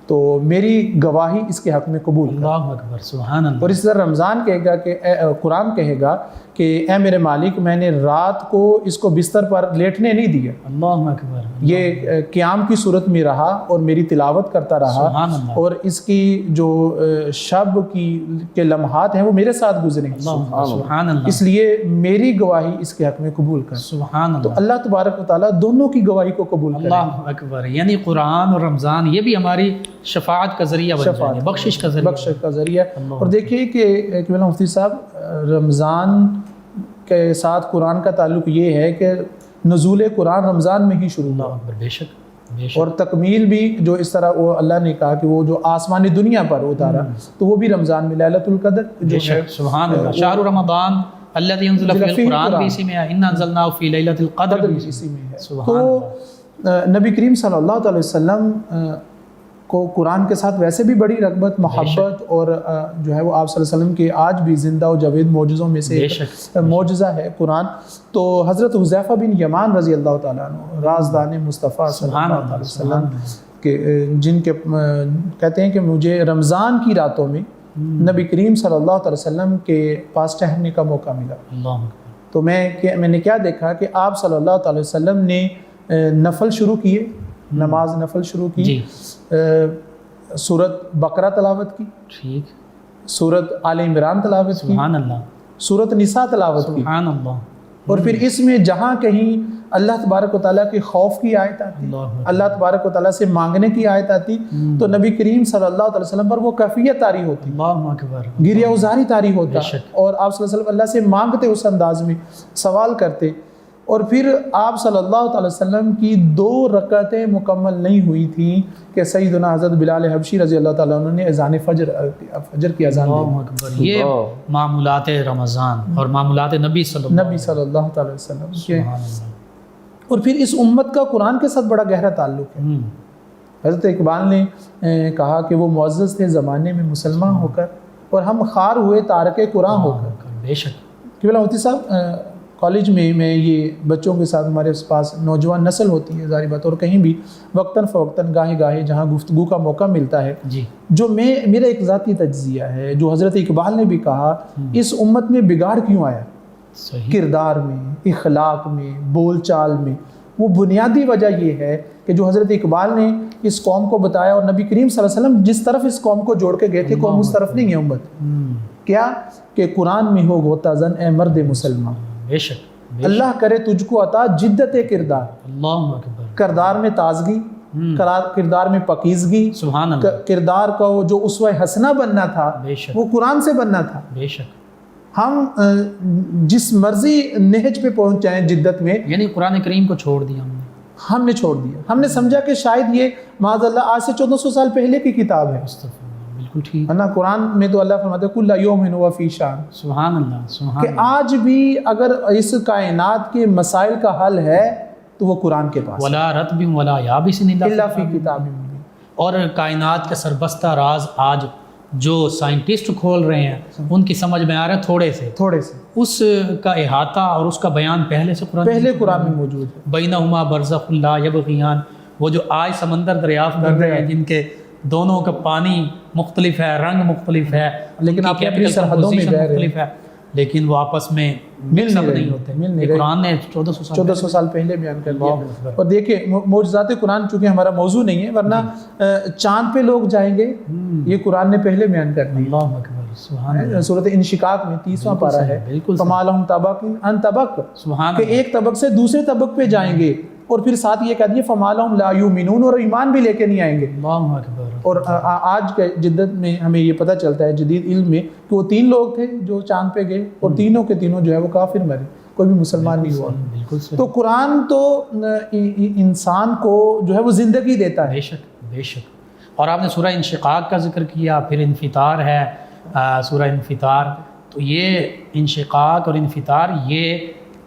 تو میری گواہی اس کے حق میں قبول کر۔ اللہ اکبر، سبحان اللہ۔ اور اس طرح رمضان کہے گا کہ قرآن کہے گا کہ اے میرے مالک، میں نے رات کو اس کو بستر پر لیٹنے نہیں دیا، اللہ اکبر، یہ قیام کی صورت میں رہا اور میری تلاوت کرتا رہا، سبحان اللہ، اور اس کی جو شب کے لمحات ہیں وہ میرے ساتھ گزرے، سبحان اللہ، اس لیے میری گواہی اس کے حق میں قبول کر۔ سبحان تو اللہ، اللہ تبارک و تعالیٰ دونوں کی گواہی کو قبول کرے۔ اللہ اکبر، یعنی قرآن اور رمضان یہ بھی ہماری شفاعت کا ذریعہ بن جائیں گے، بخشش کا ذریعہ، بخشش کا ذریعہ۔ اور دیکھیے کہ قبلہ مفتی صاحب، رمضان کے ساتھ قرآن کا تعلق یہ ہے کہ نزول قرآن رمضان میں ہی شروع ہوا، اللہ اکبر، بے شک، بے شک، اور تکمیل بھی جو اس طرح وہ اللہ نے کہا کہ وہ جو آسمانی دنیا پر اتارا تو وہ بھی رمضان میں، لیلۃ القدر جو بے ہے، شک، سبحان اللہ، شہر رمضان الذی انزل فیہ القرآن بھی اسی میں ہے، انا انزلناہ فی لیلۃ القدر بھی اسی میں ہے۔ سبحان اللہ۔ تو نبی کریم صلی اللہ علیہ وسلم کو قرآن کے ساتھ ویسے بھی بڑی رغبت، محبت، اور جو ہے وہ آپ صلی اللہ علیہ وسلم کے آج بھی زندہ و جاوید معجزوں میں سے ایک معجزہ ہے قرآن۔ تو حضرت حذیفہ بن یمان رضی اللہ تعالیٰ عنہ، رازدان مصطفیٰ صلی اللہ علیہ وسلم کے، جن کے کہتے ہیں کہ مجھے رمضان کی راتوں میں نبی کریم صلی اللہ علیہ وسلم کے پاس ٹہلنے کا موقع ملا، اللہ، تو میں نے کیا دیکھا کہ آپ صلی اللہ علیہ وسلم نے نفل شروع کیے، نماز نفل شروع کی، سورت بقرہ تلاوت کی، ٹھیک، سورت آل عمران تلاوت کی، سبحان اللہ، سورت نساء تلاوت کی، سبحان اللہ، اور پھر اس میں جہاں کہیں اللہ تبارک و تعالیٰ کے خوف کی آیت آتی، اللہ تبارک و تعالیٰ سے مانگنے کی آیت آتی، تو نبی کریم صلی اللہ علیہ وسلم پر وہ کیفیت طاری ہوتی، اللہ اکبر، گریہ ازاری طاری ہوتا، اور آپ صلی اللہ علیہ وسلم اللہ سے مانگتے اس انداز میں، سوال کرتے، اور پھر آپ صلی اللہ تعالی وسلم کی 2 رکعتیں مکمل نہیں ہوئی تھیں کہ سیدنا حضرت بلال حبشی رضی اللہ تعالیٰ عنہ نے اذان فجر کی اذان اللہ دی. اکبر. یہ معمولات رمضان اور معمولات نبی صلی اللہ تعالی وسلم کے. سبحان اللہ. اور پھر اس امت کا قرآن کے ساتھ بڑا گہرا تعلق ہے. حضرت اقبال نے کہا کہ وہ معزز تھے زمانے میں مسلمان ہو کر اور ہم خار ہوئے تارک قرآن ہو کر. بے شک. قبلہ مفتی صاحب کالج میں یہ بچوں کے ساتھ ہمارے پاس نوجوان نسل ہوتی ہے ظاہر بات, اور کہیں بھی وقتاً فوقتاً گاہے گاہے جہاں گفتگو کا موقع ملتا ہے, جی جو میرا ایک ذاتی تجزیہ ہے, جو حضرت اقبال نے بھی کہا اس امت میں بگاڑ کیوں آیا, صحیح. کردار میں, اخلاق میں, بول چال میں. وہ بنیادی وجہ یہ ہے کہ جو حضرت اقبال نے اس قوم کو بتایا اور نبی کریم صلی اللہ علیہ وسلم جس طرف اس قوم کو جوڑ کے گئے تھے, قوم اس طرف نہیں ہے امت. کیا کہ قرآن میں ہو غوطہ زن اے مرد مسلمان, بے شک. اللہ کرے تجھ کو عطا جدت کردار, اللہ اکبر. کردار میں تازگی, کردار میں پاکیزگی, سبحان اللہ. کردار کا جو اسوہ حسنہ بننا تھا بے شک. وہ قرآن سے بننا تھا. بے شک. ہم جس مرضی نہج پہ پہنچ جائیں جدت میں, یعنی قرآن کریم کو چھوڑ دیا ہم نے چھوڑ دیا. ہم نے سمجھا کہ شاید یہ معاذ اللہ آج سے 1400 سال پہلے کی کتاب ہے. بالکل ٹھیک ہے نا. قرآن میں تو اللہ فرماتے ہیں کل یوم ہوا فی شان, سبحان اللہ. سبحان کہ آج بھی اگر اس کائنات کے مسائل کا حل ہے تو وہ قرآن کے پاس, ولا رتب ولا یابس الا فی کتاب مبین. اور کائنات کا سربستہ راز آج جو سائنٹسٹ کھول رہے ہیں ان کی سمجھ میں آ رہا ہے تھوڑے سے اس کا احاطہ اور اس کا بیان پہلے سے قرآن میں موجود ہے. بینہما برزخ لا یبغیان, وہ جو آج سمندر دریافت کر رہے ہیں جن کے دونوں کا پانی مختلف ہے, رنگ مختلف ہے, لیکن آپ اپنی سرحدوں میں مختلف ہے, لیکن وہ آپس میں مل نہیں ہوتے. قرآن نے 1400 سال پہلے بیان کر دیا. اور دیکھیں معجزات قرآن چونکہ ہمارا موضوع نہیں ہے, ورنہ چاند پہ لوگ جائیں گے, یہ قرآن نے پہلے بیان کر دیا. اللہ اکبر. سبحان اللہ. سورۃ انشقاق میں 30واں پارہ ہے, فما لہم طبق ان طبق, کہ ایک طبق سے دوسرے طبق پہ جائیں گے, اور پھر ساتھ یہ کہہ دیا فما لہم لا یؤمنون, اور ایمان بھی لے کے نہیں آئیں گے. اللہ اکبر. اور آج کے جدت میں ہمیں یہ پتہ چلتا ہے جدید علم میں کہ وہ 3 لوگ تھے جو چاند پہ گئے, اور تینوں کے تینوں جو ہے وہ کافر مرے, کوئی بھی مسلمان نہیں ہوا. تو قرآن تو انسان کو جو ہے وہ زندگی دیتا ہے. بے شک. بے شک. اور آپ نے سورہ انشقاق کا ذکر کیا, پھر انفطار ہے سورہ انفطار. تو یہ انشقاق اور انفطار یہ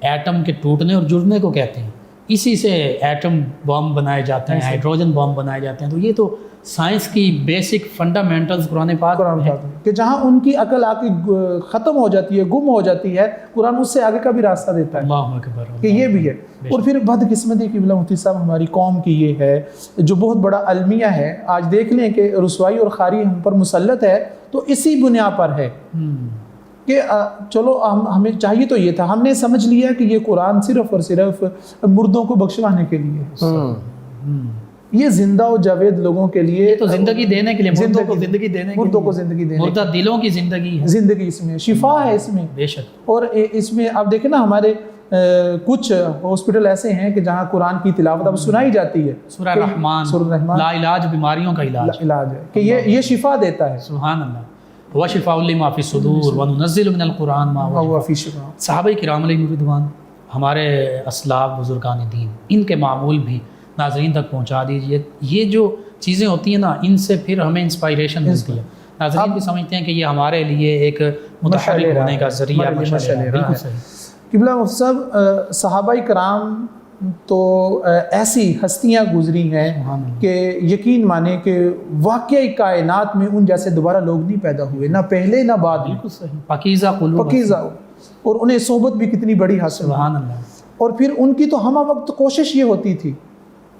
ایٹم کے ٹوٹنے اور جڑنے کو کہتے ہیں. اسی سے ایٹم بم بنائے جاتے ہیں, ہائیڈروجن بم بنائے جاتے ہیں. تو یہ تو سائنس کی بیسک فنڈامنٹلز قرآن پاک کہ جہاں ان کی عقل آ کے ختم ہو جاتی ہے, گم ہو جاتی ہے, قرآن اس سے آگے کا بھی راستہ دیتا ہے. اللہ اکبر. کہ یہ بھی ہے. اور پھر بدقسمتی کی قبلہ مفتی صاحب ہماری قوم کی یہ ہے جو بہت بڑا المیہ ہے. آج دیکھ لیں کہ رسوائی اور خاری ہم پر مسلط ہے تو اسی بنیاد پر ہے کہ چلو ہمیں چاہیے تو یہ تھا, ہم نے سمجھ لیا کہ یہ قرآن صرف اور صرف مردوں کو بخشوانے کے لیے ہے, یہ زندہ و جاوید لوگوں کے لیے, یہ تو زندگی دینے کے لیے, مردوں کو زندگی دینے, مردوں کو زندگی دینے, مردہ دلوں کی زندگی ہے, زندگی اس میں شفا ہے اس میں. بے شک. اور اس میں آپ دیکھیں نا ہمارے کچھ ہاسپٹل ایسے ہیں کہ جہاں قرآن کی تلاوت اب سنائی جاتی ہے. سورہ رحمان لا علاج بیماریوں کا علاج ہے کہ یہ شفا دیتا ہے. سبحان اللہ. وشفاء لما فی الصدور وننزل من القرآن ما هو شفاء. صحابہ کرام علیہم رضوان, ہمارے اسلاف بزرگان دین, ان کے معمول بھی ناظرین تک پہنچا دیجئے. یہ جو چیزیں ہوتی ہیں نا, ان سے پھر ہمیں انسپائریشن ملتی ہے. ناظرین بھی سمجھتے ہیں کہ یہ ہمارے لیے ایک متحرک ہونے کا ذریعہ ہے. بالکل صحیح. قبلہ مفتی صاحب صحابہ کرام تو ایسی ہستیاں گزری ہیں کہ یقین مانے کہ واقعی کائنات میں ان جیسے دوبارہ لوگ نہیں پیدا ہوئے, نہ پہلے نہ بعد. بالکل صحیح. پاکیزہ قلوب, پاکیزہ, اور انہیں صحبت بھی کتنی بڑی حاصل. سبحان اللہ. اور پھر ان کی تو ہمہ وقت کوشش یہ ہوتی تھی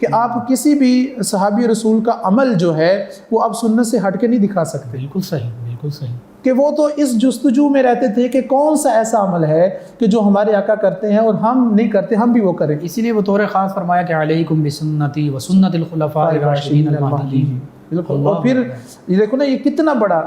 کہ آپ کسی بھی صحابی رسول کا عمل جو ہے وہ آپ سنت سے ہٹ کے نہیں دکھا سکتے. بالکل صحیح. بالکل صحیح. کہ وہ تو اس جستجو میں رہتے تھے کہ کون سا ایسا عمل ہے کہ جو ہمارے آقا کرتے ہیں اور ہم نہیں کرتے, ہم بھی وہ کریں. اسی لیے وہ طور خاص فرمایا کہ علیکم بسنتی و سنت الخلفاء الراشدین المہدیین. بالکل. اور پھر یہ دیکھو نا, یہ کتنا بڑا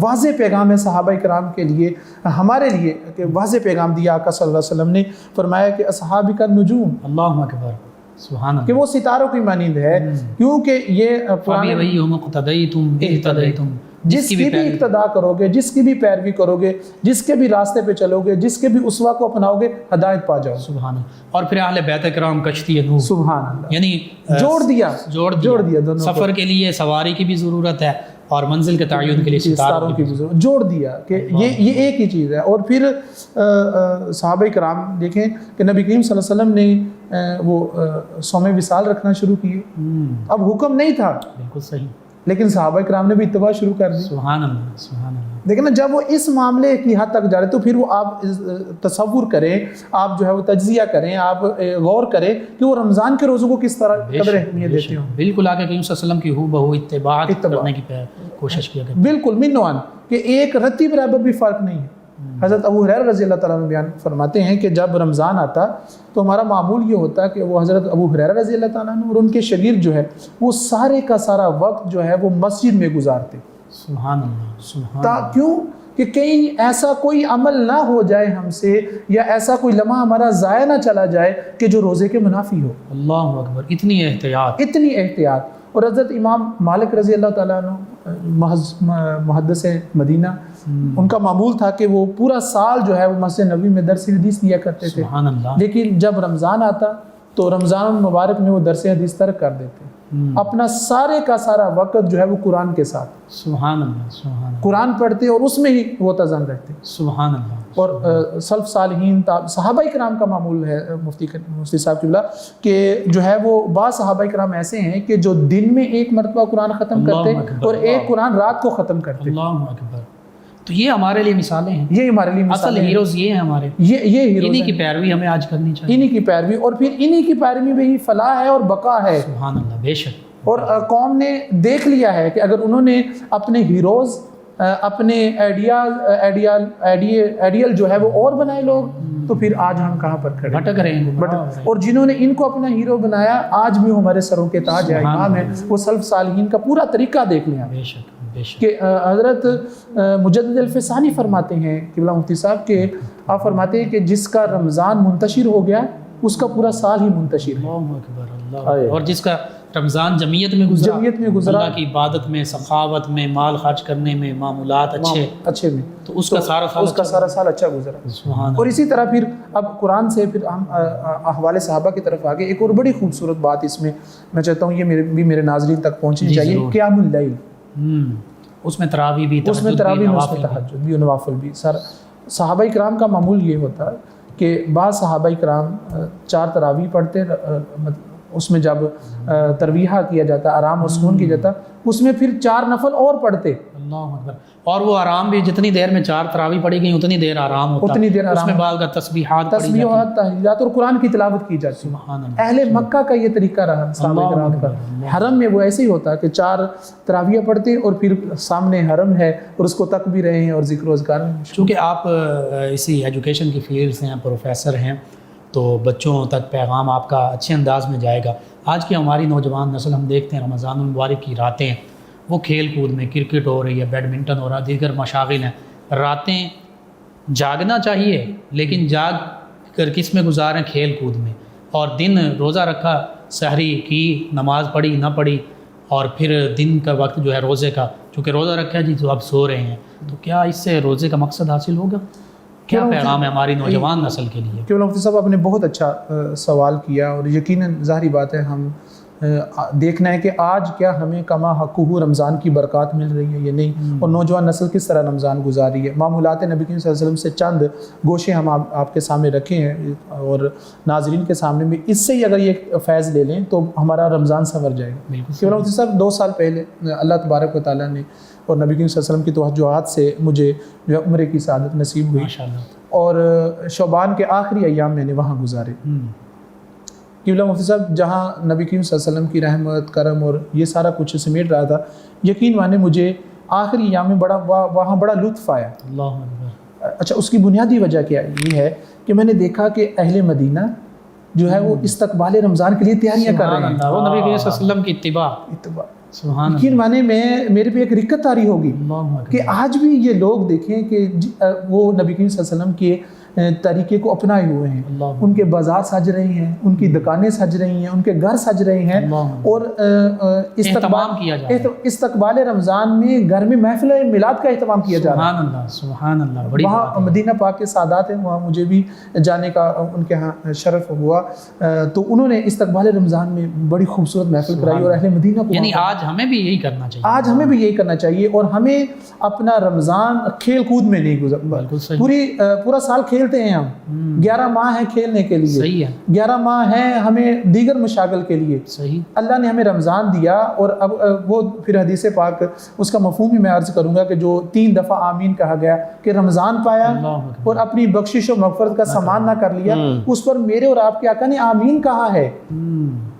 واضح پیغام ہے صحابہ کرام کے لیے, ہمارے لیے, کہ واضح پیغام دیا آقا صلی اللہ علیہ وسلم نے. فرمایا کہ اصحاب کا نجوم. اللہ اکبر. سبحان کہ وہ ستاروں کی مانند ہے، کیونکہ یہ پرانے جس کی بھی اقتدا کرو گے، جس کی بھی پیروی کرو گے، جس کے بھی راستے پہ چلو گے، جس کے بھی اسوہ کو اپناؤ گے، ہدایت پا جاؤ۔ سبحان اللہ۔ اور پھر اہل بیت کرام کشتی نوح، سبحان اللہ، یعنی جوڑ دیا دونوں سفر کے لیے سواری کی بھی ضرورت ہے اور منزل کے تعین کے لیے ستاروں کی بھی ضرورت، جوڑ دیا کہ یہ ایک ہی چیز ہے۔ اور پھر صحابہ کرام دیکھیں کہ نبی کریم صلی اللہ علیہ وسلم نے وہ صوم وصال رکھنا شروع کیے، اب حکم نہیں تھا، بالکل صحیح، لیکن صحابہ کرام نے بھی اتباع شروع کر دی۔ سبحان اللہ، سبحان اللہ۔ لیکن جب وہ اس معاملے کی حد تک جا رہے تو پھر وہ آپ تصور کریں، آپ جو ہے وہ تجزیہ کریں، آپ غور کریں کہ وہ رمضان کے روزوں کو کس طرح قدر اہمیت دیتے ہوں۔ بالکل آقا کریم صلی اللہ علیہ وسلم کی ہو بہو اتباع کرنے کی کوشش کیا کرتے، بالکل من وان، کہ ایک رتی برابر بھی فرق نہیں ہے۔ حضرت ابو ہریرہ رضی اللہ تعالیٰ عنہ بیان فرماتے ہیں کہ جب رمضان آتا تو ہمارا معمول یہ ہوتا کہ وہ حضرت ابو ہریرہ رضی اللہ تعالیٰ عنہ اور ان کے شاگرد جو ہے وہ سارے کا سارا وقت جو ہے وہ مسجد میں گزارتے۔ سبحان اللہ، سبحان اللہ۔ کیوں کہ کہیں ایسا کوئی عمل نہ ہو جائے ہم سے، یا ایسا کوئی لمحہ ہمارا ضائع نہ چلا جائے کہ جو روزے کے منافی ہو۔ اللہ اکبر، اتنی احتیاط، اتنی احتیاط۔ اور حضرت امام مالک رضی اللہ تعالیٰ عنہ محدث مدینہ، ان کا معمول تھا کہ وہ پورا سال جو ہے وہ مسجد نبوی میں درس حدیث دیا کرتے تھے، سبحان اللہ۔ لیکن جب رمضان آتا تو رمضان المبارک میں وہ درس حدیث ترک کر دیتے، اپنا سارے کا سارا وقت جو ہے وہ قرآن کے ساتھ، سبحان اللہ، سبحان اللہ، قرآن پڑھتے اور اس میں ہی متزن رہتے۔ سبحان اللہ۔ اور سلف صالحین صحابہ کرام کا معمول ہے، مفتی صاحب قبلہ، کہ جو ہے وہ بعض صحابہ کرام ایسے ہیں کہ جو دن میں ایک مرتبہ قرآن ختم کرتے اور ایک قرآن رات کو ختم کرتے۔ اللہ اکبر۔ تو یہ ہمارے لیے مثالیں ہیں، یہ ہمارے لیے اصل ہیروز یہ ہیں ہمارے، یہ ہیروز، انہی کی پیروی ہمیں آج کرنی چاہیے، انہی کی پیروی، اور پھر انہی کی پیروی میں ہی فلاح ہے اور بقا ہے۔ سبحان اللہ، بے شک۔ اور قوم نے دیکھ لیا ہے کہ اگر انہوں نے اپنے ہیروز، اپنے آئیڈیل جو ہے وہ اور بنائے لوگ، تو پھر آج ہم کہاں پر کھڑے بھٹک رہے ہیں، اور جنہوں نے ان کو اپنا ہیرو بنایا آج بھی وہ ہمارے سروں کے تاج ہے، امام ہے۔ وہ سلف صالحین کا پورا طریقہ دیکھ لیں بے شک، بے شک۔ کہ حضرت مجدد الفسانی فرماتے ہیں قبلہ مفتی صاحب کہ آپ فرماتے ہیں کہ جس کا رمضان منتشر ہو گیا اس کا پورا سال ہی منتشر ہے۔ اللہ اکبر، اللہ۔ اور جس کا رمضان جمیت میں گزرا، اللہ کی عبادت میں، سخاوت میں، مال خرچ کرنے میں، معمولات اچھے میں، تو اس کا سارا سال اچھا گزرا۔ سبحان۔ اور اسی طرح پھر اب قرآن سے پھر ہم احوال صحابہ کی طرف آگے، ایک اور بڑی خوبصورت بات اس میں میں چاہتا ہوں یہ میرے ناظرین تک پہنچنی چاہیے، قیام اللیل، اس میں تراویح بھی، اس میں تہجد بھی اور نوافل بھی۔ صحابہ کرام کا معمول یہ ہوتا ہے کہ بعض صحابہ کرام 4 تراویح پڑھتے، اس میں جب ترویحہ کیا جاتا، آرام اور سکون کیا جاتا، اس میں پھر 4 نفل اور پڑھتے۔ اللہ اکبر۔ اور وہ آرام بھی جتنی دیر میں 4 تراویح پڑھی گئی اتنی دیر آرام ہوتا، اتنی دیر اس میں بعد کا تسبیحات، تحلیلات اور قرآن کی تلاوت کی جاتی۔ سبحان اللہ۔ اہل مکہ کا یہ طریقہ رہا صحابہ کرام کا، حرم میں وہ ایسے ہی ہوتا کہ 4 تراویح پڑھتے اور پھر سامنے حرم ہے اور اس کو تک بھی رہے ہیں اور ذکر و اذکار میں۔ چونکہ آپ اسی ایجوکیشن کی فیلڈ سے ہیں، پروفیسر ہیں، تو بچوں تک پیغام آپ کا اچھے انداز میں جائے گا۔ آج کی ہماری نوجوان نسل، ہم دیکھتے ہیں رمضان المبارک کی راتیں وہ کھیل کود میں، کرکٹ ہو رہی ہے، بیڈمنٹن ہو رہا ہے، دیگر مشاغل ہیں، راتیں جاگنا چاہیے لیکن جاگ کر کس میں گزاریں؟ کھیل کود میں، اور دن روزہ رکھا، سحری کی، نماز پڑھی نہ پڑھی، اور پھر دن کا وقت جو ہے روزے کا، چونکہ روزہ رکھا جی تو اب سو رہے ہیں، تو کیا اس سے روزے کا مقصد حاصل ہوگا؟ کیا پیغام ہے ہماری نوجوان نسل کے لیے؟ کیوں مفتی صاحب آپ نے بہت اچھا سوال کیا، اور یقیناً ظاہری بات ہے ہم دیکھنا ہے کہ آج کیا ہمیں کما حقہ رمضان کی برکات مل رہی ہے یا نہیں، اور نوجوان نسل کس طرح رمضان گزار رہی ہے۔ معمولات نبی کریم صلی اللہ علیہ وسلم سے چند گوشے ہم آپ کے سامنے رکھے ہیں اور ناظرین کے سامنے بھی، اس سے ہی اگر یہ فیض لے لیں تو ہمارا رمضان سنور جائے گا۔ کیوں مفتی صاحب 2 سال پہلے اللہ تبارک و تعالیٰ نے اور نبی کریم صلی اللہ علیہ وسلم کی توجہات سے مجھے جو ہے عمرے کی سعادت نصیب ہوئی، اور شعبان کے آخری ایام میں نے وہاں گزارے۔ قبلہ مفتی صاحب جہاں نبی کریم صلی اللہ علیہ وسلم کی رحمت، کرم اور یہ سارا کچھ سمیٹ رہا تھا، یقین مانے مجھے آخری ایام میں وہاں بڑا لطف آیا۔ اللہ اچھا، اس کی بنیادی وجہ کیا یہ ہے کہ میں نے دیکھا کہ اہل مدینہ جو ہے وہ استقبال رمضان کے لیے تیاریاں کر رہے ہیں، وہ نبی کریم صلی اللہ علیہ وسلم کی اتباع۔ یقین مانے میرے پہ ایک رکت طاری ہوگی کہ آج بھی یہ لوگ دیکھیں کہ وہ نبی کریم صلی اللہ علیہ وسلم کے طریقے کو اپنائے ہوئے ہیں، ان کے بازار سج رہے ہیں، ان کی دکانیں سج رہی ہیں، ان کے گھر سج رہے ہیں، اور استقبال رمضان میں گھر میں محفل میلاد کا اہتمام کیا جا رہا ہے۔ سبحان اللہ، بڑی وہاں مدینہ پاک کے سادات ہیں، وہاں مجھے بھی جانے کا ان کے ہاں شرف ہوا، تو انہوں نے استقبال رمضان میں بڑی خوبصورت محفل کرائی، اور اہل مدینہ کو یعنی آج ہمیں بھی یہی کرنا چاہیے، آج ہمیں بھی یہی کرنا چاہیے، اور ہمیں اپنا رمضان کھیل کود میں نہیں پورا سال کھیلتے ہیں ہم، 11 ماہ ہیں کھیلنے کے لیے، صحیح ہے، 11 ماہ ہیں ہمیں دیگر مشاغل کے لیے، صحیح، اللہ نے ہمیں رمضان دیا، اور اب وہ پھر حدیث پاک اس کا مفہوم ہی میں عرض کروں گا کہ جو 3 دفعہ آمین کہا گیا کہ رمضان پایا اور اپنی بخشش و مغفرت کا سامان نہ کر لیا، اس پر میرے اور آپ کے آقا نے آمین کہا ہے۔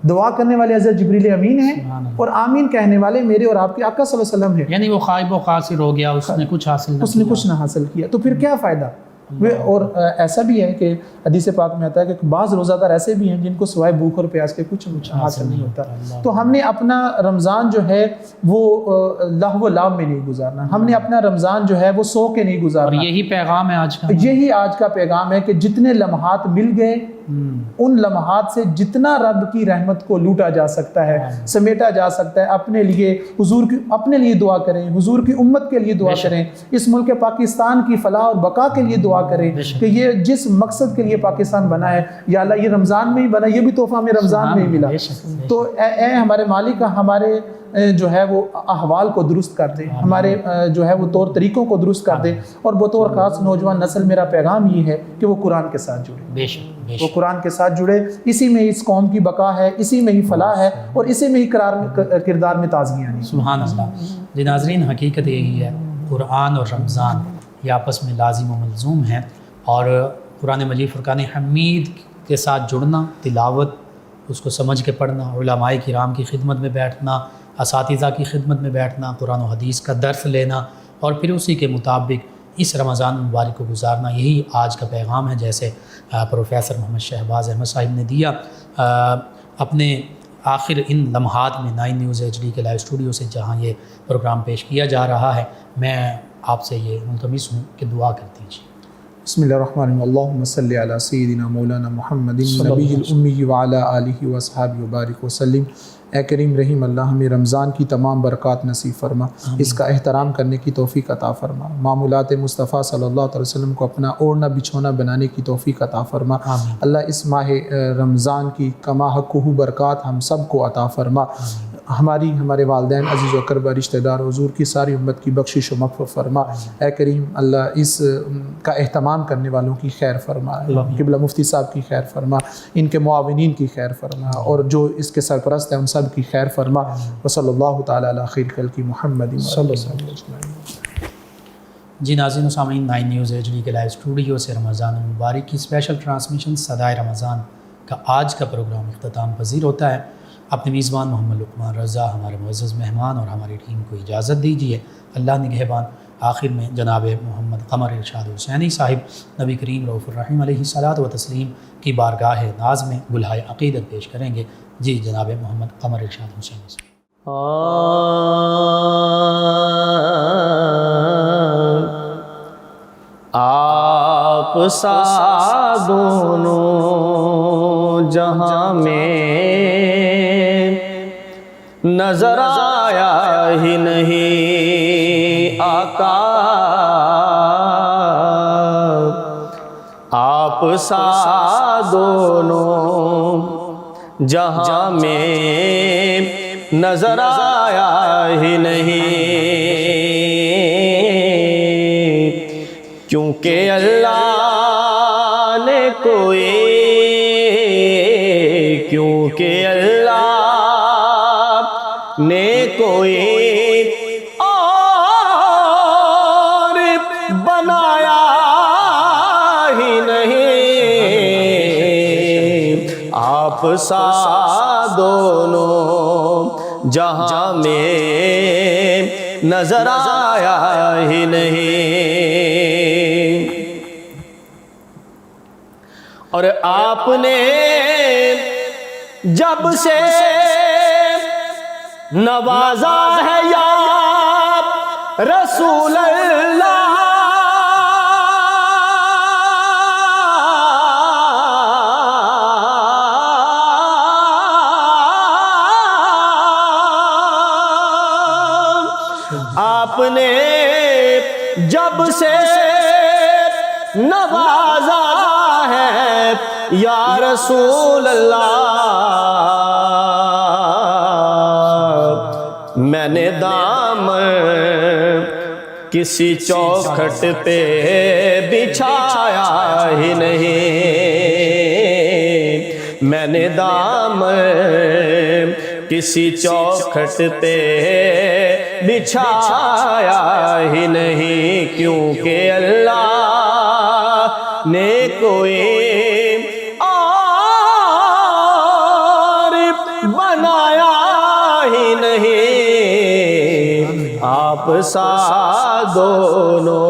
دعا کرنے والے حضرت جبریل امین ہیں، اور آمین کہنے والے میرے اور آپ کے آقا صلی اللہ علیہ وسلم ہیں۔ یعنی وہ خائب و خاسر ہو گیا، اس نے کچھ نہ حاصل کیا، تو پھر کیا فائدہ؟ اور ایسا بھی ہے کہ حدیث پاک میں آتا ہے کہ بعض روزہ دار ایسے بھی ہیں جن کو سوائے بھوک اور پیاس کے کچھ حاصل نہیں ہوتا، تو ہم نے اپنا رمضان جو ہے وہ لہو و لعب میں نہیں گزارنا، ہم نے اپنا رمضان جو ہے وہ سو کے نہیں گزارنا، اور یہی پیغام ہے آج کا، یہی آج کا پیغام ہے کہ جتنے لمحات مل گئے ان لمحات سے جتنا رب کی رحمت کو لوٹا جا سکتا ہے، سمیٹا جا سکتا ہے، اپنے لیے حضور کی اپنے لیے دعا کریں، حضور کی امت کے لیے دعا کریں، اس ملک پاکستان کی فلاح اور بقا کے لیے دعا کریں کہ یہ جس مقصد کے لیے پاکستان بنا ہے، یا اللہ یہ رمضان میں ہی بنا، یہ بھی تحفہ ہمیں رمضان میں ہی ملا، تو اے ہمارے مالک ہمارے جو ہے وہ احوال کو درست کر دے، ہمارے جو ہے وہ طور طریقوں کو درست کر دے، اور بطور خاص نوجوان نسل میرا پیغام یہ ہے کہ وہ قرآن کے ساتھ جڑے، وہ قرآن کے ساتھ جڑے، اسی میں اس قوم کی بقا ہے، اسی میں ہی فلاح ہے، اور اسی میں ہی کردار میں تازگی آنی ہے۔ سبحان اللہ۔ جی ناظرین، حقیقت یہی ہے، قرآن اور رمضان یہ آپس میں لازم و ملزوم ہیں، اور قرآن مجید فرقان حمید کے ساتھ جڑنا، تلاوت اس کو سمجھ کے پڑھنا، علماء کرام کی خدمت میں بیٹھنا، اساتذہ کی خدمت میں بیٹھنا، قرآن و حدیث کا درس لینا، اور پھر اسی کے مطابق اس رمضان مبارک کو گزارنا، یہی آج کا پیغام ہے، جیسے پروفیسر محمد شہباز احمد صاحب نے دیا اپنے آخر ان لمحات میں 9 نیوز HD کے لائیو اسٹوڈیو سے، جہاں یہ پروگرام پیش کیا جا رہا ہے۔ میں آپ سے یہ ملتمس ہوں کہ دعا کر دیجیے۔ بسم اللہ الرحمن الرحیم، اللہم صلی علی سیدنا مولانا محمد النبی الامی وعلی آلہ واصحابہ وبارک وسلم۔ اے کریم رحیم اللہ، ہمیں رمضان کی تمام برکات نصیب فرما، اس کا احترام کرنے کی توفیق عطا فرما، معمولات مصطفیٰ صلی اللہ علیہ وسلم کو اپنا اوڑھنا بچھونا بنانے کی توفیق عطا فرما۔ اللہ اس ماہ رمضان کی کما حقہ برکات ہم سب کو عطا فرما، ہمارے والدین عزیز و اقربا رشتہ دار حضور کی ساری امت کی بخشش و مغفرت فرما۔ اے کریم اللہ، اس کا اہتمام کرنے والوں کی خیر فرما، قبلہ مفتی صاحب کی خیر فرما، ان کے معاونین کی خیر فرما، اور جو اس کے سرپرست ہیں ان سب کی خیر فرما۔ وصلی اللہ تعالی علی خیر خلق محمد صلی اللہ علیہ وسلم۔ جی ناظرین و سامعین، 9 نیوز HD کے لائیو اسٹوڈیو سے رمضان المبارک کی اسپیشل ٹرانسمیشن صدائے رمضان کا آج کا پروگرام اختتام پذیر ہوتا ہے۔ اپنے میزبان محمد لقمان رضا، ہمارے معزز مہمان اور ہماری ٹیم کو اجازت دیجیے۔ اللہ نگہبان۔ آخر میں جناب محمد قمر ارشاد حسینی صاحب نبی کریم رؤوف الرحیم علیہ الصلاۃ و تسلیم کی بارگاہ ناز میں گلہائے عقیدت پیش کریں گے۔ جی جناب محمد قمر ارشاد حسینی صاحب۔ آپ سا دونوں جہاں میں نظر آیا ہی نہیں آقا، آپ سا دونوں جہاں میں نظر آیا ہی نہیں، کیونکہ اللہ نے کوئی اور بنایا ہی نہیں، آپ سا دونوں جہاں میں نظر آیا ہی نہیں، اور آپ نے جب سے نوازا ہے یا رسول اللہ، نے جب سے نوازا ہے یا رسول اللہ، میں نے دامن کسی چوکھٹ پہ بچھایا ہی نہیں، میں نے دامن کسی چوکھٹ پہ بچھایا ہی نہیں، کیونکہ اللہ نے کوئی اور بنایا ہی نہیں، آپ سا دونوں۔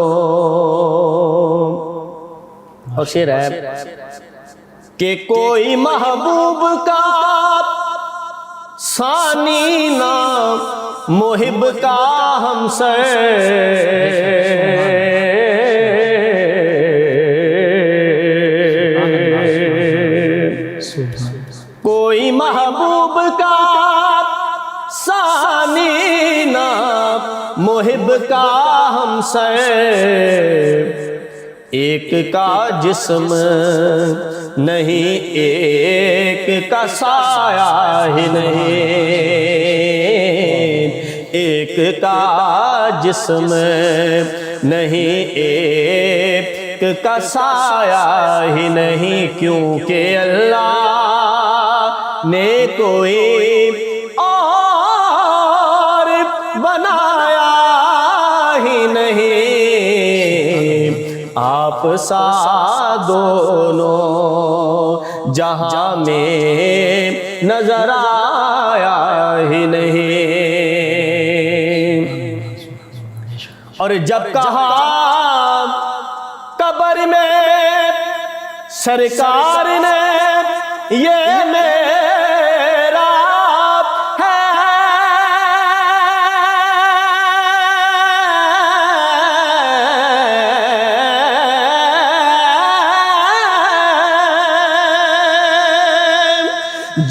اور شعر ہے کہ کوئی محبوب کا ثانی نہ محب کا ہمسر، کوئی محبوب کا ثانی نہ محب کا ہمسر، ایک کا جسم نہیں ایک کا سایہ ہی نہیں، ایک کا جسم نہیں ایک کا سایہ ہی نہیں، کیونکہ اللہ نے کوئی اور بنایا ہی نہیں، آپ سا دونوں جہاں میں نظر آیا ہی نہیں۔ اور جب کہا قبر میں سرکار نے یہ میرا ہے،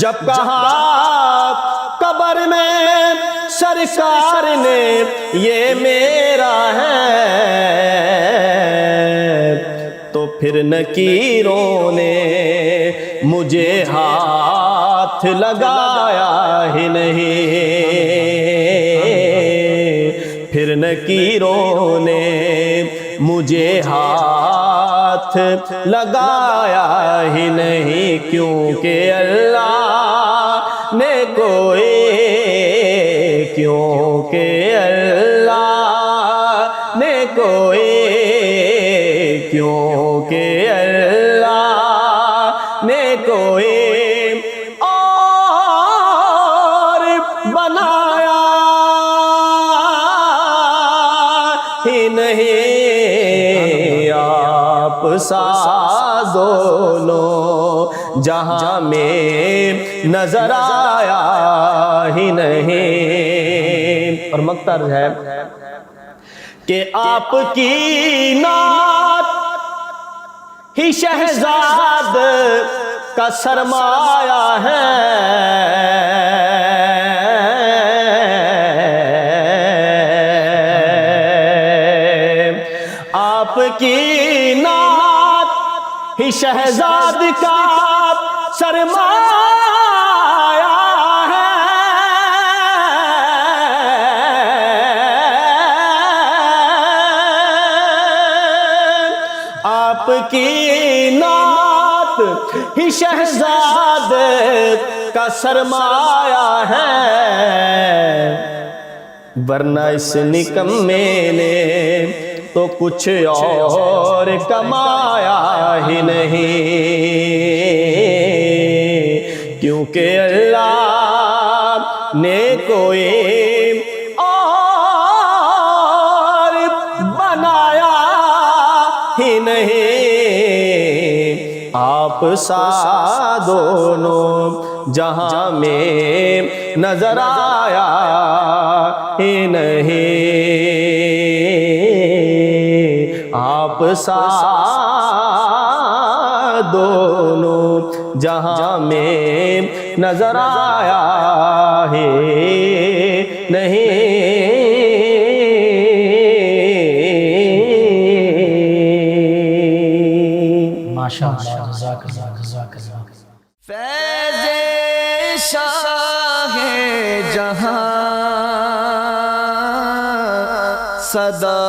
جب کہا قبر میں سرکار نے یہ میرا ہے، تو پھر نکیروں نے مجھے ہاتھ لگایا ہی نہیں، پھر نکیروں نے مجھے ہاتھ لگایا ہی نہیں، کیونکہ اللہ نے کوئی، کیونکہ اللہ نے کوئی، کیونکہ اللہ نے کوئی اور بنایا ہی نہیں، آپ سا دونوں جہاں میں نظر آیا ہی نہیں۔ اور مقطع ہے کہ آپ کی نعت ہی شہزاد کا سرمایہ ہے، آپ کی نعت ہی شہزاد کا سرمایہ ہے، آپ کی نعت ہی شہزاد کا سرمایہ ہے، ورنہ اس نکمے نے تو کچھ اور کمایا ہی نہیں، کیونکہ اللہ نے کوئی اور بنایا ہی نہیں، آپ سا دونوں جہاں میں نظر آیا ہی نہیں، آپ سا دونوں جہاں میں نظر آیا ہی نہیں۔ ماشاء اللہ، جزاک اللہ، جزاک اللہ۔ فیض شاہ جہاں صدا